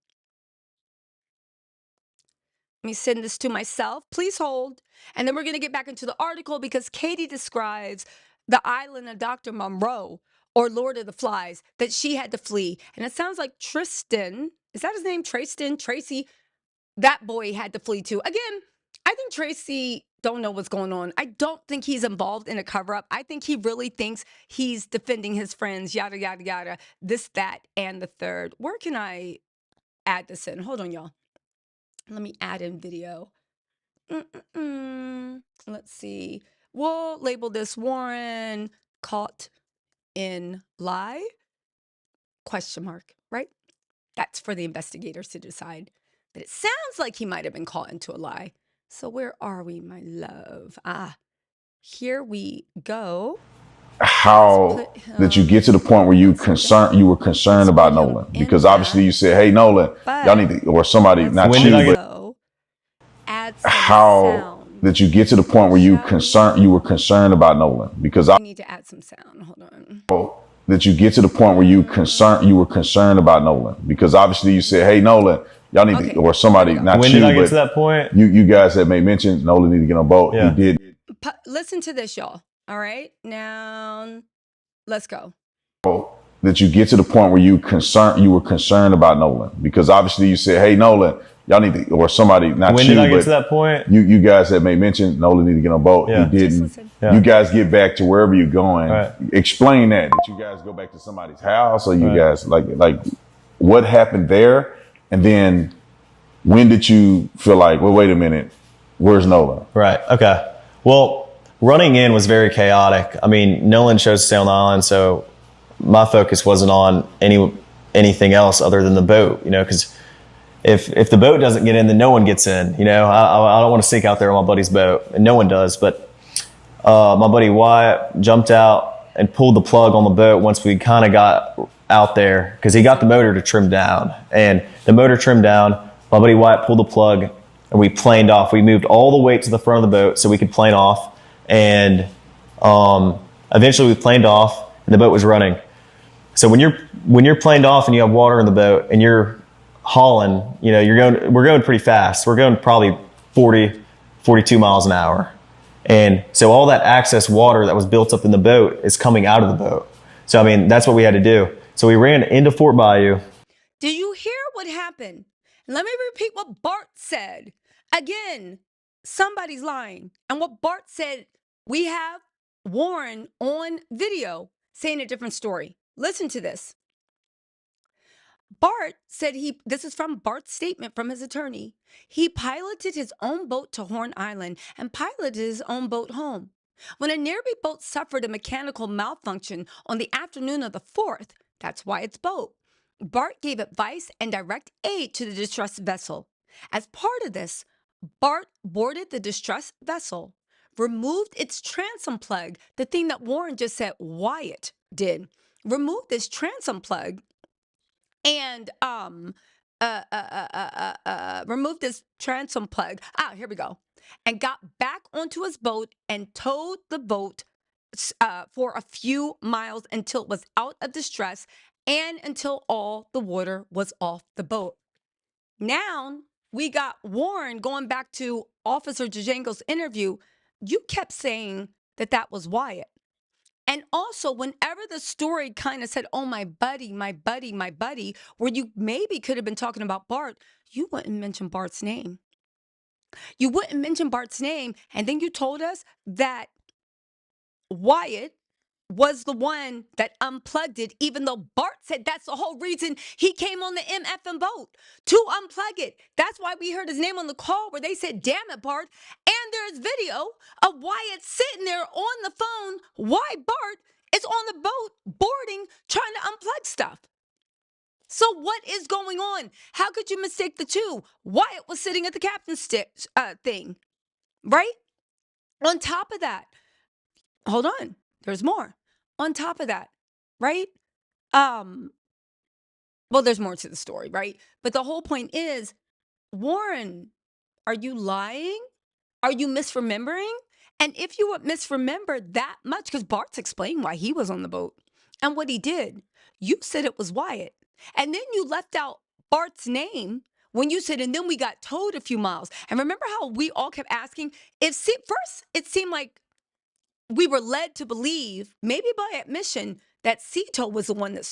Let me send this to myself. Please hold. And then we're gonna get back into the article because Katie describes the island of Dr. Monroe or Lord of the Flies that she had to flee. And it sounds like Tristan, is that his name? Tracy, that boy had to flee too. Again, I think Tracy don't know what's going on. I don't think he's involved in a cover-up. I think he really thinks he's defending his friends, yada, yada, yada, this, that, and the third. Where can I add this in? Hold on, y'all. Let me add in video. Let's see. We'll label this Warren caught in lie? Question mark, right? That's for the investigators to decide. But it sounds like he might have been caught into a lie. So where are we, my love? Here we go.
How did you get to the point where you were concerned about Nolan? Because obviously you said, "Hey, Nolan, y'all need to," or somebody, not you, but how did you get to the point where you were concerned about Nolan? Because
I need to add some sound. Hold on.
How did you get to the point where you were concerned about Nolan? Because obviously you said, "Hey, Nolan, y'all need to," or somebody, not
when
you,
did I get
but
to that point?
You guys had made mention Nolan need to get on boat.
Yeah.
He did.
Listen to this, y'all. All right, now let's go.
Did you get to the point where you were concerned about Nolan? Because obviously you said, "Hey, Nolan, y'all need to," or somebody, not
when
you,
did I get
but
to that point?
You guys had made mention Nolan need to get on boat.
Yeah.
He didn't.
Yeah.
You guys get back to wherever you're going.
Right.
Explain that. Did you guys go back to somebody's house, or you guys like what happened there? And then when did you feel like, well, wait a minute, where's Nolan?
Right. Okay. Well, running in was very chaotic. I mean, Nolan chose to stay on the island, so my focus wasn't on anything else other than the boat, because if the boat doesn't get in, then no one gets in. I don't want to sink out there on my buddy's boat, and no one does. But my buddy Wyatt jumped out and pulled the plug on the boat once we kind of got out there, because he got the motor to trim down. And the motor trimmed down, my buddy Wyatt pulled the plug, and we planed off. We moved all the weight to the front of the boat so we could plane off. And eventually we planed off, and the boat was running. So when you're planed off and you have water in the boat and you're hauling, we're going pretty fast. We're going probably 40, 42 miles an hour. And so all that excess water that was built up in the boat is coming out of the boat. So, I mean, that's what we had to do. So we ran into Fort Bayou.
Do you hear what happened? Let me repeat what Bart said. Again, somebody's lying. And what Bart said, we have Warren on video saying a different story. Listen to this. Bart said this is from Bart's statement from his attorney. He piloted his own boat to Horn Island and piloted his own boat home. When a nearby boat suffered a mechanical malfunction on the afternoon of the 4th, that's why it's boat, Bart gave advice and direct aid to the distressed vessel. As part of this, Bart boarded the distressed vessel, removed its transom plug, the thing that Warren just said Wyatt did, removed this transom plug and removed this transom plug. Here we go. And got back onto his boat and towed the boat for a few miles until it was out of distress and until all the water was off the boat. Now we got Warren going back to Officer Django's interview. You kept saying that was Wyatt. And also, whenever the story kind of said, oh, my buddy, my buddy, my buddy, where you maybe could have been talking about Bart, you wouldn't mention Bart's name. You wouldn't mention Bart's name. And then you told us that Wyatt was the one that unplugged it, even though Bart said that's the whole reason he came on the MFing boat to unplug it. That's why we heard his name on the call where they said, damn it, Bart. And there's video of Wyatt sitting there on the phone. Why Bart is on the boat boarding, trying to unplug stuff. So what is going on? How could you mistake the two? Wyatt was sitting at the captain's thing, right? On top of that, hold on, there's more. On top of that, right? Well, there's more to the story, right? But the whole point is, Warren, are you lying? Are you misremembering? And if you would misremember that much, because Bart's explained why he was on the boat and what he did, you said it was Wyatt. And then you left out Bart's name when you said, and then we got towed a few miles. And remember how we all kept asking, first it seemed like we were led to believe, maybe by admission, that Cito was the one that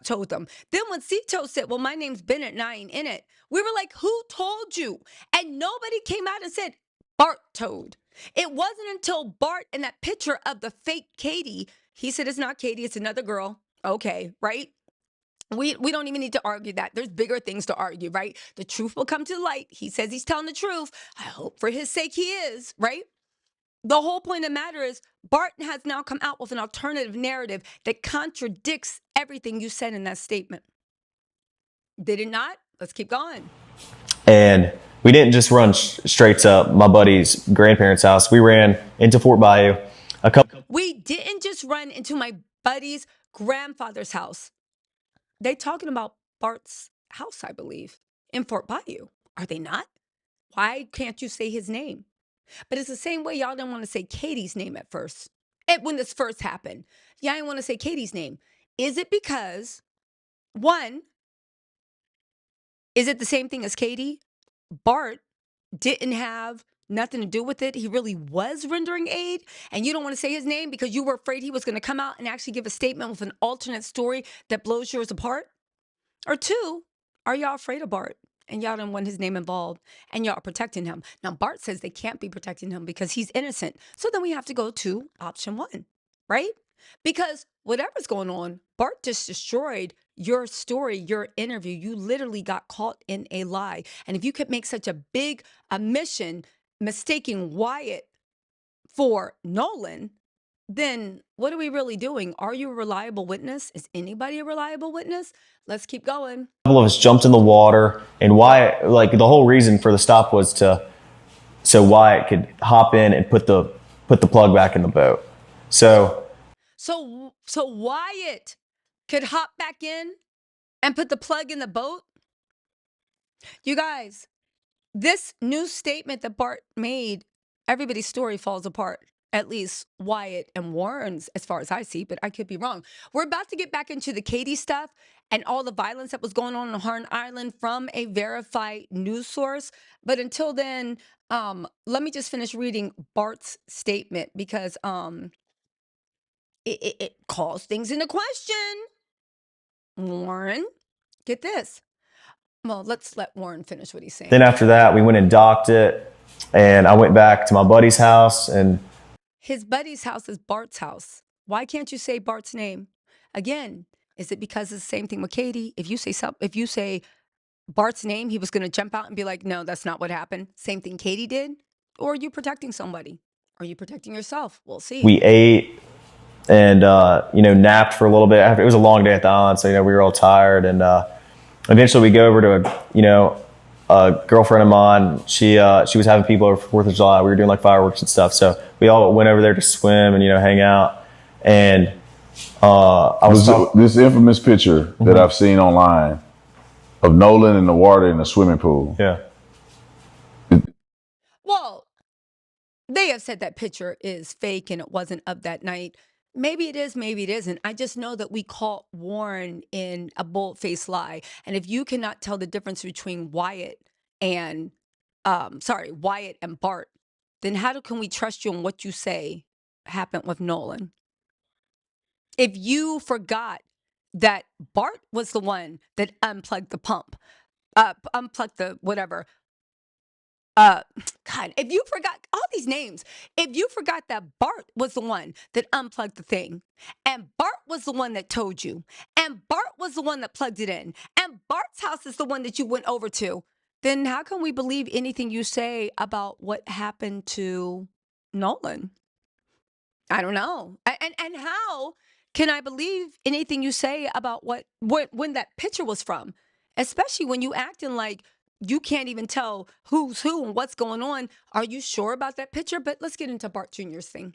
told them. Then when Cito said, well, my name's Bennett and I ain't in it, we were like, who told you? And nobody came out and said, Bart told. It wasn't until Bart and that picture of the fake Katie, he said, it's not Katie, it's another girl. Okay, right? We don't even need to argue that. There's bigger things to argue, right? The truth will come to light. He says he's telling the truth. I hope for his sake he is, right? The whole point of the matter is Barton has now come out with an alternative narrative that contradicts everything you said in that statement. Did it not? Let's keep going.
And we didn't just run straight to my buddy's grandparents' house. We ran into Fort Bayou.
We didn't just run into my buddy's grandfather's house. They talking about Bart's house, I believe, in Fort Bayou. Are they not? Why can't you say his name? But it's the same way y'all didn't want to say Katie's name at first. When this first happened, y'all didn't want to say Katie's name. Is it because, one, is it the same thing as Katie? Bart didn't have nothing to do with it. He really was rendering aid. And you don't want to say his name because you were afraid he was going to come out and actually give a statement with an alternate story that blows yours apart? Or two, are y'all afraid of Bart? And y'all don't want his name involved, and y'all are protecting him. Now, Bart says they can't be protecting him because he's innocent. So then we have to go to option one, right? Because whatever's going on, Bart just destroyed your story, your interview. You literally got caught in a lie. And if you could make such a big mission mistaking Wyatt for Nolan, then what are we really doing? Are you a reliable witness? Is anybody a reliable witness? Let's keep going.
A couple of us jumped in the water, and Wyatt, like the whole reason for the stop was so Wyatt could hop in and put the plug back in the boat. So
Wyatt could hop back in and put the plug in the boat. You guys, this new statement that Bart made, everybody's story falls apart. At least Wyatt and Warren's, as far as I see, but I could be wrong. We're about to get back into the Katie stuff and all the violence that was going on Harn Island from a verified news source. But until then, let me just finish reading Bart's statement because it calls things into question. Warren, get this. Well, let's let Warren finish what he's saying.
Then after that, we went and docked it, and I went back to my buddy's house. And
his buddy's house is Bart's house. Why can't you say Bart's name? Again, is it because it's the same thing with Katie? If you say Bart's name, he was going to jump out and be like, no, that's not what happened. Same thing Katie did? Or are you protecting somebody? Are you protecting yourself? We'll see.
We ate and, napped for a little bit. It was a long day at the island, so, we were all tired. And eventually we go over to, a girlfriend of mine. She was having people over for 4th of July. We were doing like fireworks and stuff. So we all went over there to swim and, hang out. And
this infamous picture that I've seen online of Nolan in the water in the swimming pool.
Yeah.
Well, they have said that picture is fake and it wasn't of that night. Maybe it is, maybe it isn't. I just know that we caught Warren in a bold-faced lie. And if you cannot tell the difference between Wyatt and Bart, then how can we trust you on what you say happened with Nolan? if you forgot that Bart was the one that unplugged the pump, unplugged the whatever, God, if you forgot all these names, if you forgot that Bart was the one that unplugged the thing, and Bart was the one that told you, and Bart was the one that plugged it in, and Bart's house is the one that you went over to, then how can we believe anything you say about what happened to Nolan? I don't know. And how can I believe anything you say about when that picture was from? Especially when you acting like you can't even tell who's who and what's going on. Are you sure about that picture? But let's get into Bart Jr.'s thing.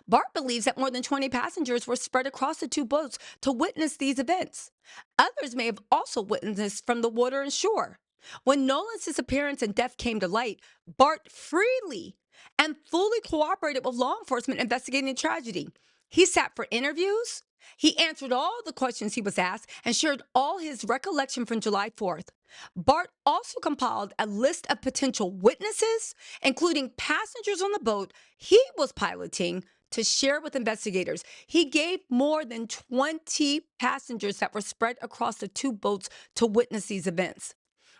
Bart believes that more than 20 passengers were spread across the two boats to witness these events. Others may have also witnessed from the water and shore. When Nolan's disappearance and death came to light, Bart freely and fully cooperated with law enforcement investigating the tragedy. He sat for interviews. He answered all the questions he was asked and shared all his recollection from July 4th. Bart also compiled a list of potential witnesses, including passengers on the boat he was piloting, to share with investigators. He gave more than 20 passengers that were spread across the two boats to witness these events.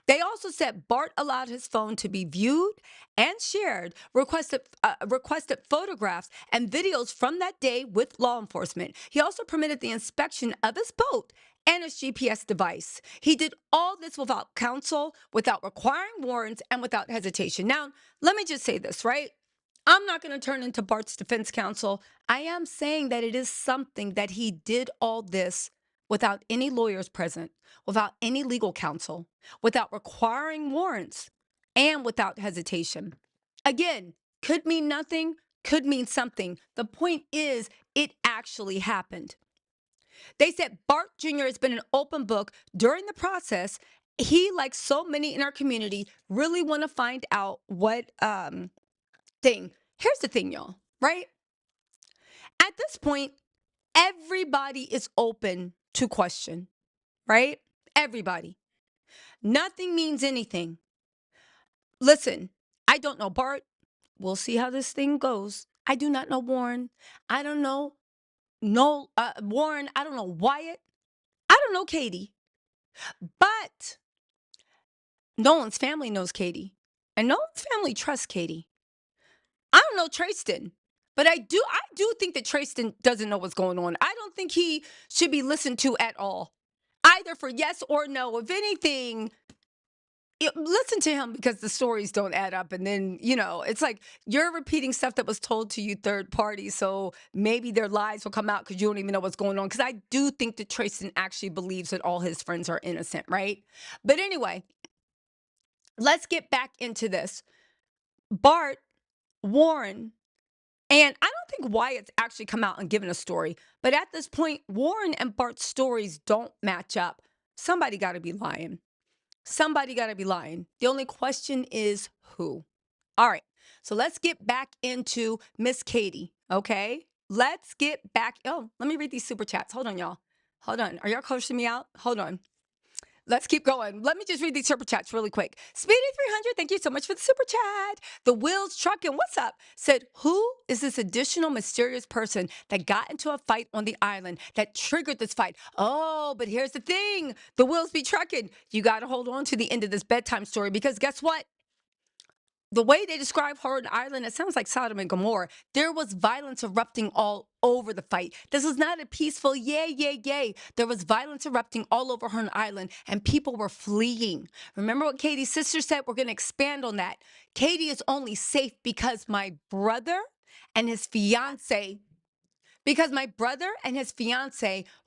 They also said Bart allowed his phone to be viewed and shared, requested photographs and videos from that day with law enforcement. He also permitted the inspection of his boat and his GPS device. He did all this without counsel, without requiring warrants, and without hesitation. Now, let me just say this, right? I'm not going to turn into Bart's defense counsel. I am saying that it is something that he did all this without any lawyers present, without any legal counsel, without requiring warrants, and without hesitation. Again, could mean nothing, could mean something. The point is, it actually happened. They said Bart Jr. has been an open book during the process. He, like so many in our community, really want to find out what thing. Here's the thing, y'all, right? At this point, everybody is open to question, right? Everybody. Nothing means anything. Listen, I don't know Bart. We'll see how this thing goes. I do not know Warren. I don't know Warren. I don't know Wyatt. I don't know Katie. But Nolan's family knows Katie. And Nolan's family trusts Katie. I don't know Tristan. But I do think that Tristan doesn't know what's going on. I don't think he should be listened to at all, either for yes or no. If anything, listen to him because the stories don't add up. And then, it's like you're repeating stuff that was told to you third party. So maybe their lies will come out because you don't even know what's going on. Because I do think that Tristan actually believes that all his friends are innocent, right? But anyway, let's get back into this. Bart, Warren, and I don't think Wyatt's actually come out and given a story. But at this point, Warren and Bart's stories don't match up. Somebody got to be lying. Somebody got to be lying. The only question is who. All right. So let's get back into Miss Katie. Okay. Let's get back. Oh, let me read these super chats. Hold on, y'all. Hold on. Are y'all cursing me out? Hold on. Let's keep going. Let me just read these super chats really quick. Speedy300, thank you so much for the super chat. The Wheels Truckin', what's up? Said, who is this additional mysterious person that got into a fight on the island that triggered this fight? Oh, but here's the thing. The Wheels be trucking. You got to hold on to the end of this bedtime story because guess what? The way they describe Horror Island, it sounds like Sodom and Gomorrah. There was violence erupting all over the fight. This was not a peaceful yay, yay, yay. There was violence erupting all over Horror Island, and people were fleeing. Remember what Katie's sister said? We're going to expand on that. Katie is only safe because my brother and his fiance,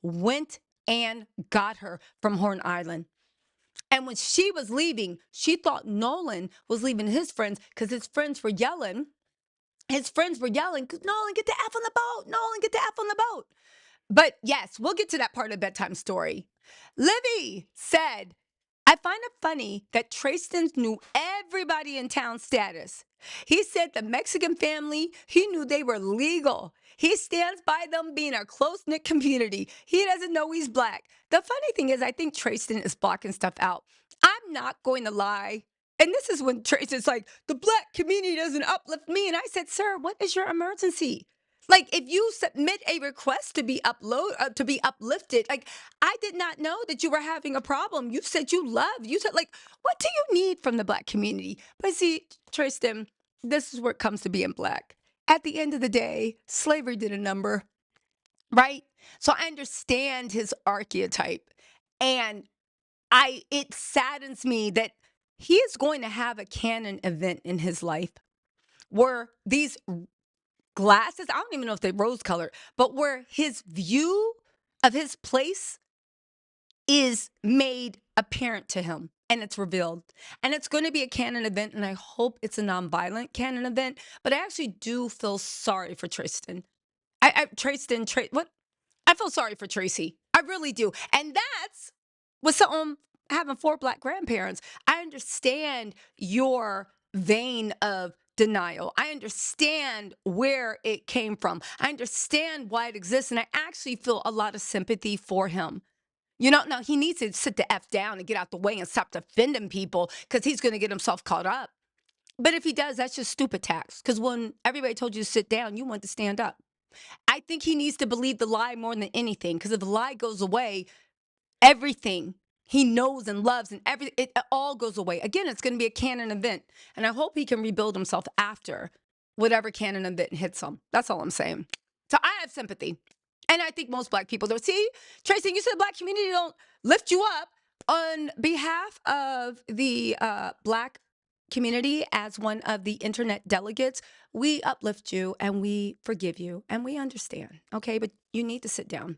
went and got her from Horn Island. And when she was leaving, she thought Nolan was leaving his friends because his friends were yelling. Nolan, get the F on the boat. Nolan, get the F on the boat. But yes, we'll get to that part of the bedtime story. Livy said, I find it funny that Tristan knew everybody in town's status. He said the Mexican family, he knew they were legal. He stands by them being a close-knit community. He doesn't know he's black. The funny thing is, I think Tristan is blocking stuff out. I'm not going to lie. And this is when Tristan's like, the black community doesn't uplift me. And I said, sir, what is your emergency? Like if you submit a request to be to be uplifted, like I did not know that you were having a problem. You said you love. You said like, what do you need from the Black community? But see, Tristan, this is where it comes to being Black. At the end of the day, slavery did a number, right? So I understand his archetype, and it saddens me that he is going to have a canon event in his life where these glasses, I don't even know if they're rose colored, but where his view of his place is made apparent to him and it's revealed. And it's going to be a canon event, and I hope it's a nonviolent canon event. But I actually do feel sorry for Tristan. What? I feel sorry for Tracy. I really do. And that's with something having 4 Black grandparents. I understand your vein of denial. I understand where it came from. I understand why it exists. And I actually feel a lot of sympathy for him. You know, now he needs to sit the F down and get out the way and stop defending people because he's going to get himself caught up. But if he does, that's just stupid tax. Because when everybody told you to sit down, you want to stand up. I think he needs to believe the lie more than anything. Because if the lie goes away, everything he knows and loves and it all goes away. Again, it's going to be a canon event. And I hope he can rebuild himself after whatever canon event hits him. That's all I'm saying. So I have sympathy. And I think most Black people don't. See, Tracy, you said the Black community don't lift you up. On behalf of the Black community, as one of the internet delegates, we uplift you and we forgive you and we understand. Okay, but you need to sit down.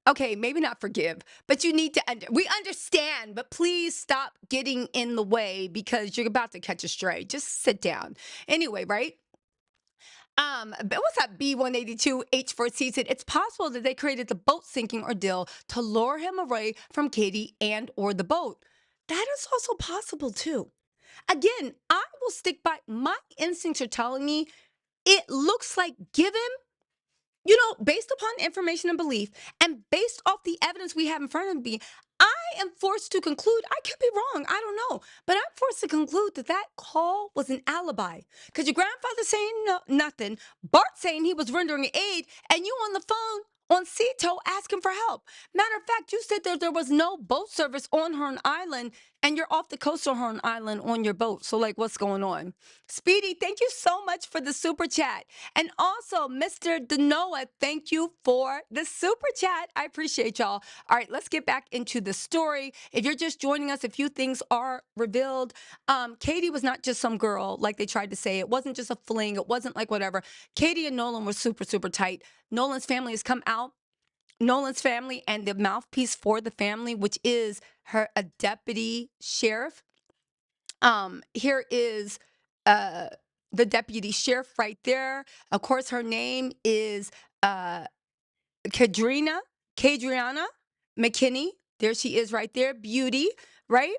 Okay, maybe not forgive, but you need to we understand, but please stop getting in the way because you're about to catch a stray. Just sit down. Anyway, right? But what's that B182 H4C said? It's possible that they created the boat sinking ordeal to lure him away from Katie and or the boat. That is also possible too. Again, I will stick by my instincts are telling me it looks like given, you know, based upon information and belief and based off the evidence we have in front of me, I am forced to conclude, I could be wrong, I don't know, but I'm forced to conclude that that call was an alibi. Because your grandfather saying nothing, Bart saying he was rendering aid, and you on the phone on Ceto asking for help. Matter of fact, you said that there was no boat service on Hearn Island, and you're off the coast of Hearn Island on your boat. So, like, what's going on? Speedy, thank you so much for the super chat. And also, Mr. Denoa, thank you for the super chat. I appreciate y'all. All right, let's get back into the story. If you're just joining us, a few things are revealed. Katie was not just some girl, like they tried to say. It wasn't just a fling. It wasn't like whatever. Katie and Nolan were super, super tight. Nolan's family has come out. Nolan's family and the mouthpiece for the family, which is a deputy sheriff. Here is the deputy sheriff right there. Of course, her name is Kadriana McKinney. There she is right there. Beauty, right?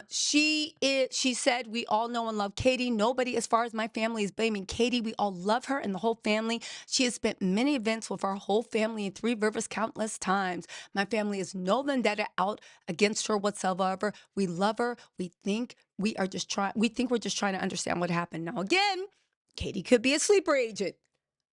She said, we all know and love Katie. Nobody, as far as my family, is blaming Katie. We all love her and the whole family. She has spent many events with our whole family in Three Rivers countless times. My family is no vendetta out against her whatsoever. We love her. We think we're just trying to understand what happened. Now, again, Katie could be a sleeper agent.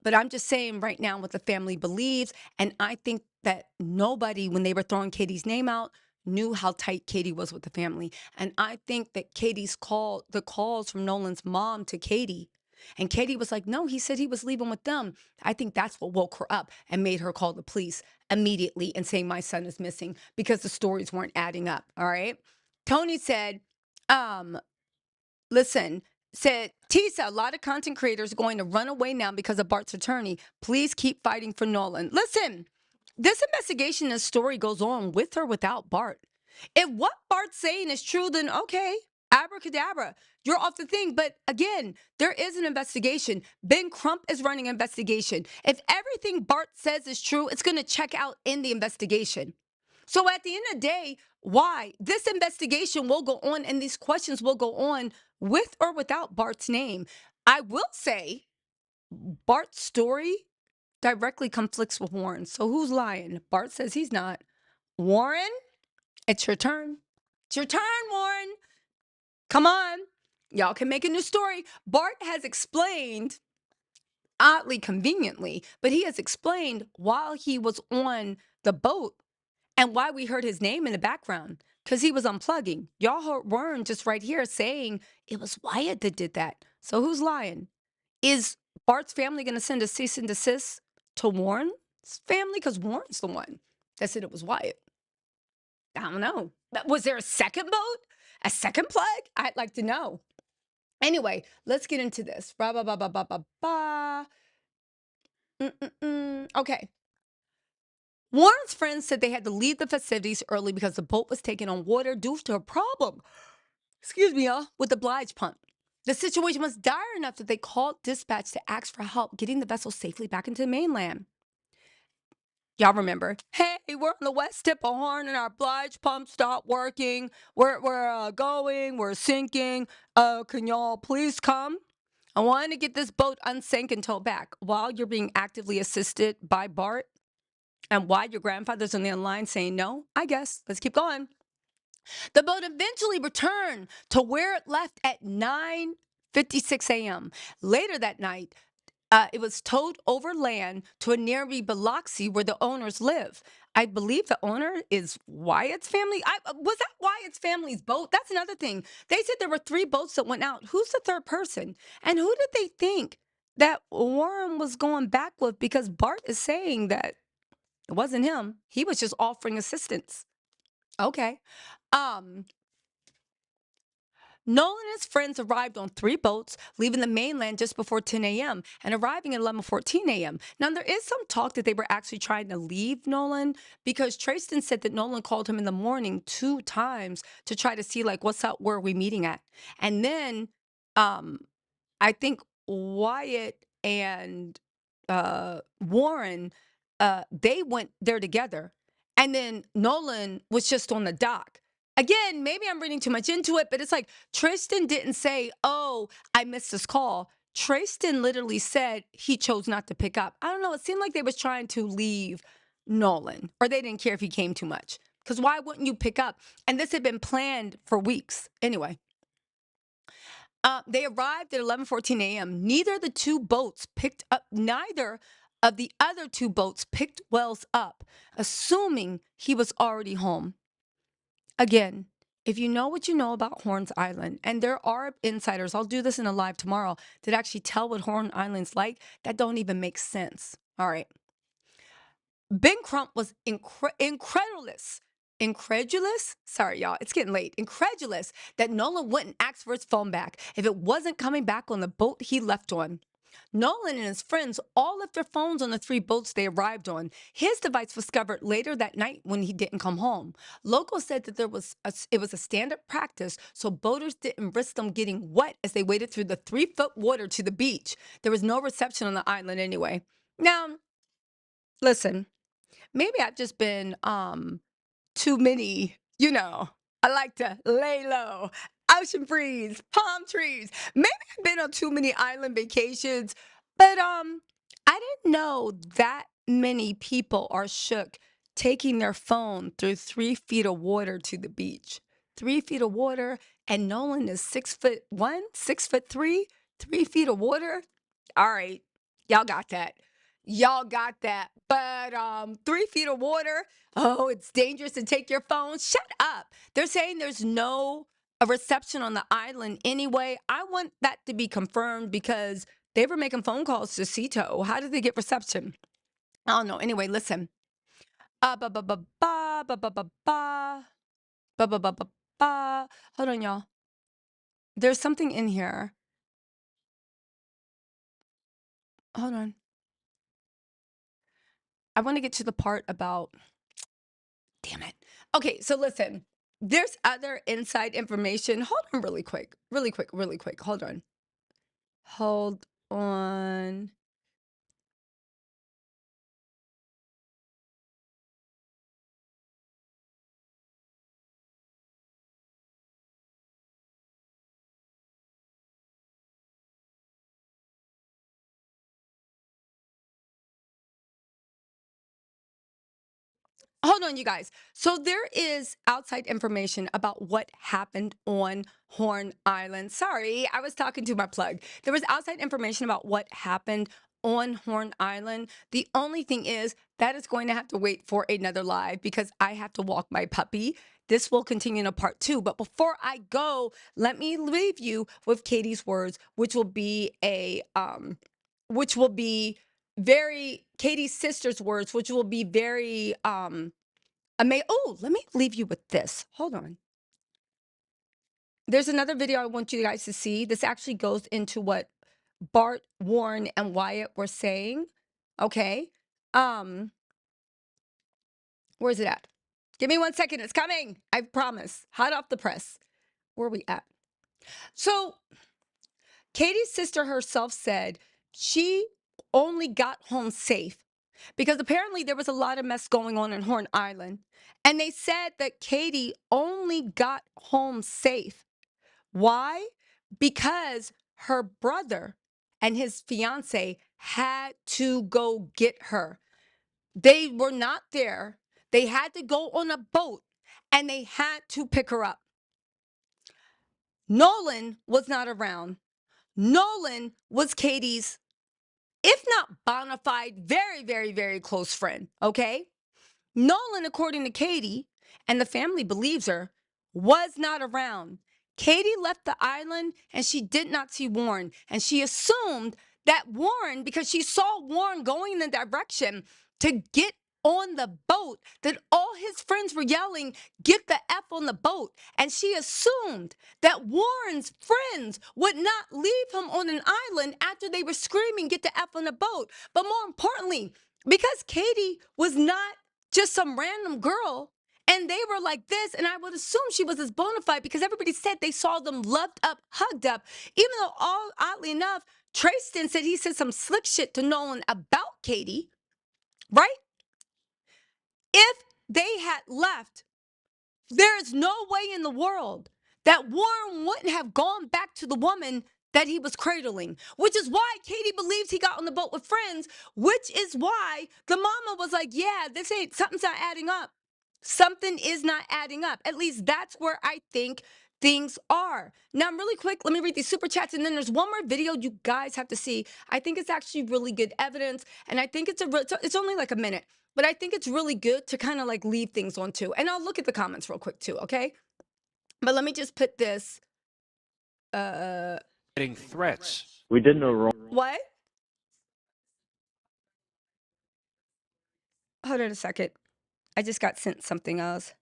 But I'm just saying right now what the family believes. And I think that nobody, when they were throwing Katie's name out, knew how tight Katie was with the family. And I think that the calls from Nolan's mom to Katie, and Katie was like, no, he said he was leaving with them. I think that's what woke her up and made her call the police immediately and say, my son is missing, because the stories weren't adding up. All right. Tony said, listen, said, Tisa, a lot of content creators are going to run away now because of Bart's attorney. Please keep fighting for Nolan. Listen, this investigation and story goes on with or without Bart. If what Bart's saying is true, then okay, abracadabra, you're off the thing. But again, there is an investigation. Ben Crump is running an investigation. If everything Bart says is true, it's going to check out in the investigation. So at the end of the day, why? This investigation will go on and these questions will go on with or without Bart's name. I will say Bart's story directly conflicts with Warren. So who's lying? Bart says he's not. Warren, it's your turn. It's your turn, Warren. Come on. Y'all can make a new story. Bart has explained oddly conveniently, but he has explained while he was on the boat and why we heard his name in the background, because he was unplugging. Y'all heard Warren just right here saying it was Wyatt that did that. So who's lying? Is Bart's family going to send a cease and desist to Warren's family? Because Warren's the one that said it was Wyatt. I don't know. Was there a second boat? A second plug? I'd like to know. Anyway, let's get into this. Ba, ba, ba, ba, ba, ba, ba. Okay. Warren's friends said they had to leave the festivities early because the boat was taking on water due to a problem, excuse me, y'all, with the blige pump. The situation was dire enough that they called dispatch to ask for help getting the vessel safely back into the mainland. Y'all remember, hey, we're on the west tip of Horn and our blige pump stopped working. We're we're sinking. Can y'all please come? I want to get this boat unsank and towed back while you're being actively assisted by Bart. And why your grandfather's on the other line saying no? I guess. Let's keep going. The boat eventually returned to where it left at 9:56 a.m. Later that night, it was towed over land to a nearby Biloxi where the owners live. I believe the owner is Wyatt's family. Was that Wyatt's family's boat? That's another thing. They said there were 3 boats that went out. Who's the third person? And who did they think that Warren was going back with? Because Bart is saying that it wasn't him. He was just offering assistance. Okay. Nolan and his friends arrived on 3 boats, leaving the mainland just before 10 a.m. and arriving at 11:14 a.m. Now, there is some talk that they were actually trying to leave Nolan because Trayston said that Nolan called him in the morning 2 times to try to see, like, what's up, where are we meeting at? And then I think Wyatt and Warren, they went there together. And then Nolan was just on the dock. Again, maybe I'm reading too much into it, but it's like Tristan didn't say, oh, I missed this call. Tristan literally said he chose not to pick up. I don't know. It seemed like they was trying to leave Nolan, or they didn't care if he came too much. Because why wouldn't you pick up? And this had been planned for weeks. Anyway. They arrived at 11:14 a.m. Neither of the other 2 boats picked Wells up, assuming he was already home. Again, if you know what you know about Horns Island, and there are insiders, I'll do this in a live tomorrow, that actually tell what Horn Island's like, that don't even make sense. All right. Ben Crump was incredulous. Sorry, y'all. It's getting late. Incredulous that Nolan wouldn't ask for his phone back if it wasn't coming back on the boat he left on. Nolan and his friends all left their phones on the 3 boats they arrived on. His device was discovered later that night when he didn't come home. Locals said that it was a standard practice, so boaters didn't risk them getting wet as they waded through the 3-foot water to the beach. There was no reception on the island anyway. Now, listen. Maybe I've just been too many, I like to lay low, ocean breeze, palm trees. Maybe I've been on too many island vacations, but I didn't know that many people are shook taking their phone through 3 feet of water to the beach. 3 feet of water, and Nolan is 6'1", 6'3", 3 feet of water. All right, y'all got that. Y'all got that. But 3 feet of water, oh, it's dangerous to take your phone. Shut up. They're saying there's no a reception on the island anyway. I want that to be confirmed because they were making phone calls to Cito. How did they get reception? I don't know. Anyway, listen. Ba ba ba ba ba ba ba ba ba ba ba ba ba. Hold on, y'all. There's something in here. Hold on. I want to get to the part about. Damn it. Okay, so listen. There's other inside information. Hold on really quick. Really quick, really quick. Hold on. Hold on. Hold on, you guys. So there is outside information about what happened on Horn Island. Sorry, I was talking to my plug. There was outside information about what happened on Horn Island. The only thing is that is going to have to wait for another live because I have to walk my puppy. This will continue in a part 2. But before I go, let me leave you with Katie's words, which will be Katie's sister's words, which will be very amazing. Oh, let me leave you with this. Hold on. There's another video I want you guys to see. This actually goes into what Bart, Warren, and Wyatt were saying. Okay. Where's it at? Give me 1 second. It's coming. I promise. Hot off the press. Where are we at? So Katie's sister herself said she only got home safe because apparently there was a lot of mess going on in Horn Island. And they said that Katie only got home safe. Why? Because her brother and his fiance had to go get her. They were not there. They had to go on a boat and they had to pick her up. Nolan was not around. Nolan was Katie's, if not bona fide, very, very, very close friend. Okay. Nolan, according to Katie, and the family believes her, was not around. Katie left the island and she did not see Warren. And she assumed that Warren, because she saw Warren going in the direction to get on the boat, that all his friends were yelling, "Get the F on the boat." And she assumed that Warren's friends would not leave him on an island after they were screaming, "Get the F on the boat." But more importantly, because Katie was not just some random girl, and they were like this, and I would assume she was as bona fide because everybody said they saw them loved up, hugged up, even though oddly enough, Tristan said he said some slick shit to Nolan about Katie, right? If they had left, there is no way in the world that Warren wouldn't have gone back to the woman that he was cradling, which is why Katie believes he got on the boat with friends, which is why the mama was like, yeah, something's not adding up. Something is not adding up. At least that's where I think things are. Now, really quick, let me read these super chats, and then there's one more video you guys have to see. I think it's actually really good evidence, and I think it's only like a minute, but I think it's really good to kind of like leave things on too. And I'll look at the comments real quick too, okay? But let me just put this.
Getting threats.
We did no wrong.
What? Hold on a second. I just got sent something else.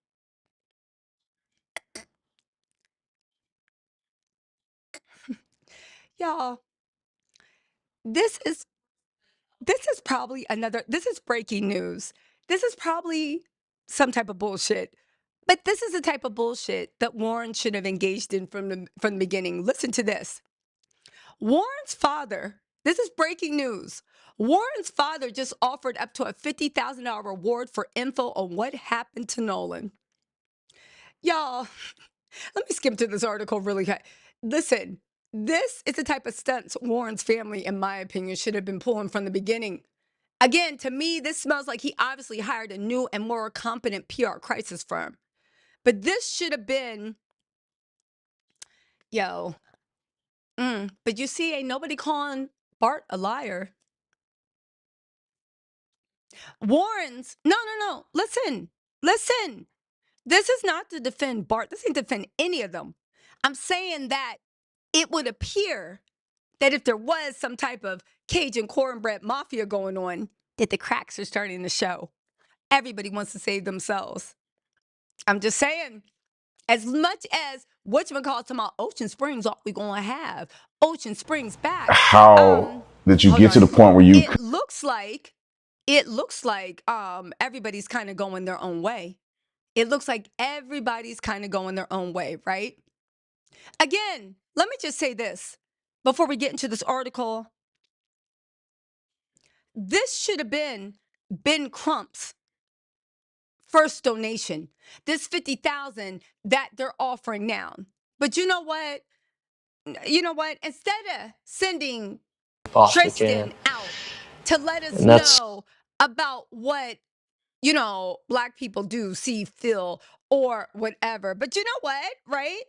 Y'all, this is probably this is breaking news. This is probably some type of bullshit. But this is the type of bullshit that Warren should have engaged in from the beginning. Listen to this. Warren's father, this is breaking news. Warren's father just offered up to a $50,000 reward for info on what happened to Nolan. Y'all, let me skim through this article really quick. Listen, this is the type of stunts Warren's family, in my opinion, should have been pulling from the beginning. Again, to me, this smells like he obviously hired a new and more competent PR crisis firm. But this should have been, but you see, ain't nobody calling Bart a liar. Warren's, no. Listen. This is not to defend Bart. This ain't to defend any of them. I'm saying that it would appear that if there was some type of Cajun cornbread mafia going on, that the cracks are starting to show. Everybody wants to save themselves. I'm just saying, as much as whatchamacallit about Ocean Springs, all we gonna have Ocean Springs back.
How did you get to the point where you?
It looks like everybody's kind of going their own way. It looks like everybody's kind of going their own way, right? Again, let me just say this before we get into this article. This should have been Ben Crump's first donation. This $50,000 that they're offering now. But you know what? Instead of sending Tristan out to let us know about what, Black people do, see, feel, or whatever. But you know what, right?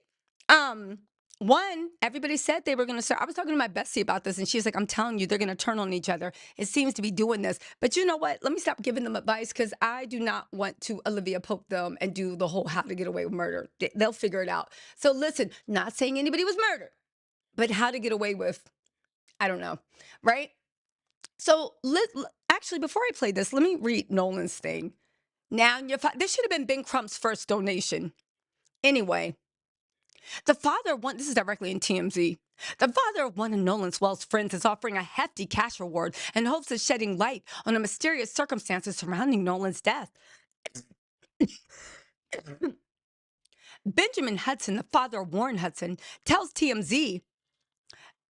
One, everybody said they were going to start. I was talking to my bestie about this, and she's like, I'm telling you, they're going to turn on each other. It seems to be doing this. But you know what? Let me stop giving them advice because I do not want to Olivia Pope them and do the whole how to get away with murder. They'll figure it out. So listen, not saying anybody was murdered, but how to get away with, I don't know. Right? So actually, before I play this, let me read Nolan's thing. Now, this should have been Ben Crump's first donation. Anyway. The father of one, this is directly in TMZ. The father of one of Nolan's Wells friends is offering a hefty cash reward in hopes of shedding light on the mysterious circumstances surrounding Nolan's death. Benjamin Hudson, the father of Warren Hudson, tells TMZ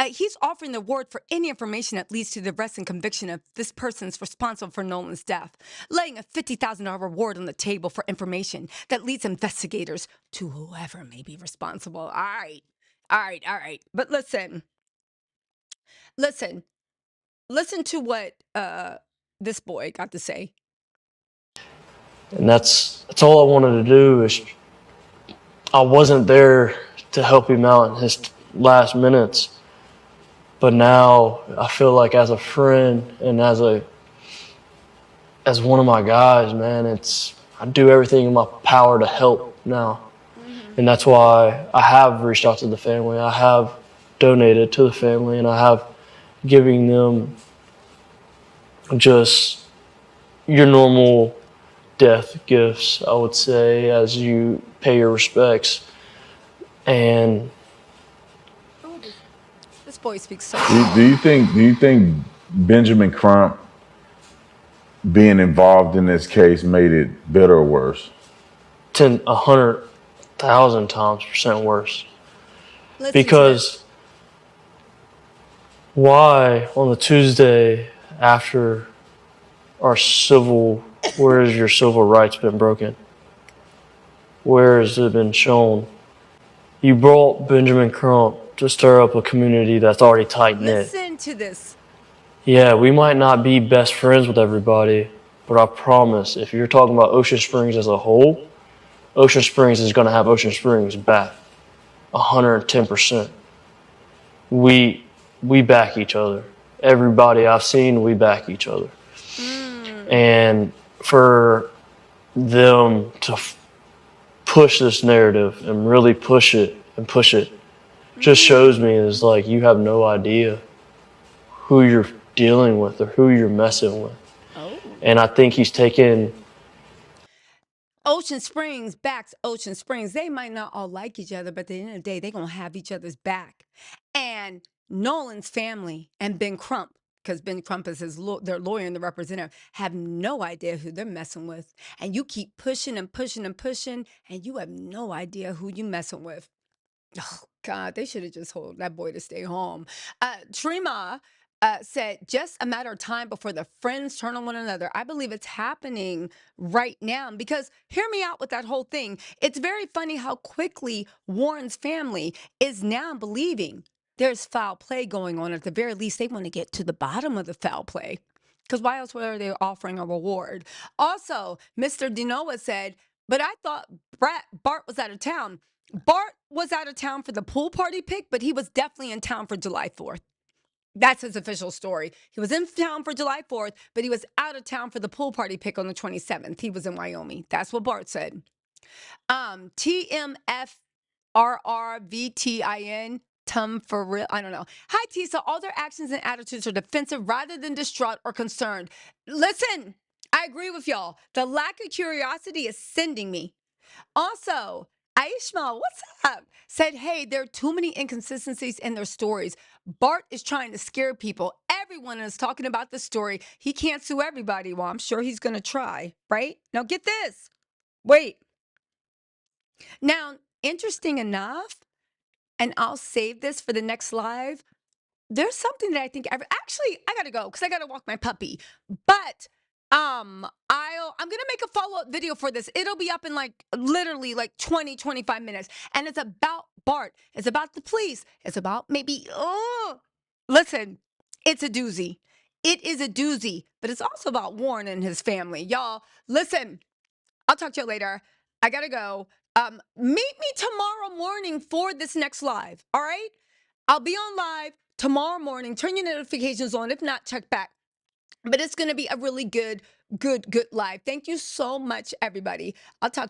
he's offering the reward for any information that leads to the arrest and conviction of this person's responsible for Nolan's death, laying a $50,000 reward on the table for information that leads investigators to whoever may be responsible. All right. But listen to what this boy got to say.
And that's all I wanted to do. Is I wasn't there to help him out in his last minutes, but now I feel like as a friend and as one of my guys, man, I do everything in my power to help now. And that's why I have reached out to the family. I have donated to the family, and I have giving them just your normal death gifts, I would say, as you pay your respects. And
this boy speaks so.
Do you think Benjamin Crump being involved in this case made it better or worse?
100,000 times % worse. Because why on the Tuesday after where has your civil rights been broken? Where has it been shown? You brought Benjamin Crump to stir up a community that's already tight-knit.
Listen to this.
Yeah, we might not be best friends with everybody, but I promise, if you're talking about Ocean Springs as a whole, Ocean Springs is going to have Ocean Springs back. 110%. We back each other. Everybody I've seen, we back each other. And for them to push this narrative and really push it just shows me is like you have no idea who you're dealing with or who you're messing with. And I think he's taken
Ocean Springs backs Ocean Springs. They might not all like each other, but at the end of the day, they're going to have each other's back. And Nolan's family and Ben Crump, because Ben Crump is their lawyer and the representative, have no idea who they're messing with. And you keep pushing and pushing and pushing, and you have no idea who you're messing with. Oh, God, they should have just told that boy to stay home. Trima said, just a matter of time before the friends turn on one another. I believe it's happening right now because hear me out with that whole thing. It's very funny how quickly Warren's family is now believing there's foul play going on. At the very least, they want to get to the bottom of the foul play. Because why else were they offering a reward? Also, Mr. Dinoa said, but I thought Bart was out of town. Bart was out of town for the pool party pic, but he was definitely in town for July 4th. That's his official story. He was in town for July 4th, but he was out of town for the pool party pic on the 27th. He was in Wyoming. That's what Bart said. TMFRRVTIN. For real. I don't know. Hi, T. So all their actions and attitudes are defensive rather than distraught or concerned. Listen, I agree with y'all. The lack of curiosity is sending me. Also, Aishmael, what's up? Said, hey, there are too many inconsistencies in their stories. Bart is trying to scare people. Everyone is talking about the story. He can't sue everybody. Well, I'm sure he's going to try, right? Now, get this. Wait. Now, interesting enough, and I'll save this for the next live. There's something that I think actually I gotta go because I gotta walk my puppy. But I'm gonna make a follow-up video for this. It'll be up in literally 20-25 minutes. And it's about Bart. It's about the police. It's about listen, it's a doozy. It is a doozy, but it's also about Warren and his family. Y'all, listen, I'll talk to you later. I gotta go. Meet me tomorrow morning for this next live. All right? I'll be on live tomorrow morning. Turn your notifications on. If not, check back. But it's going to be a really good live. Thank you so much, everybody. I'll talk to you.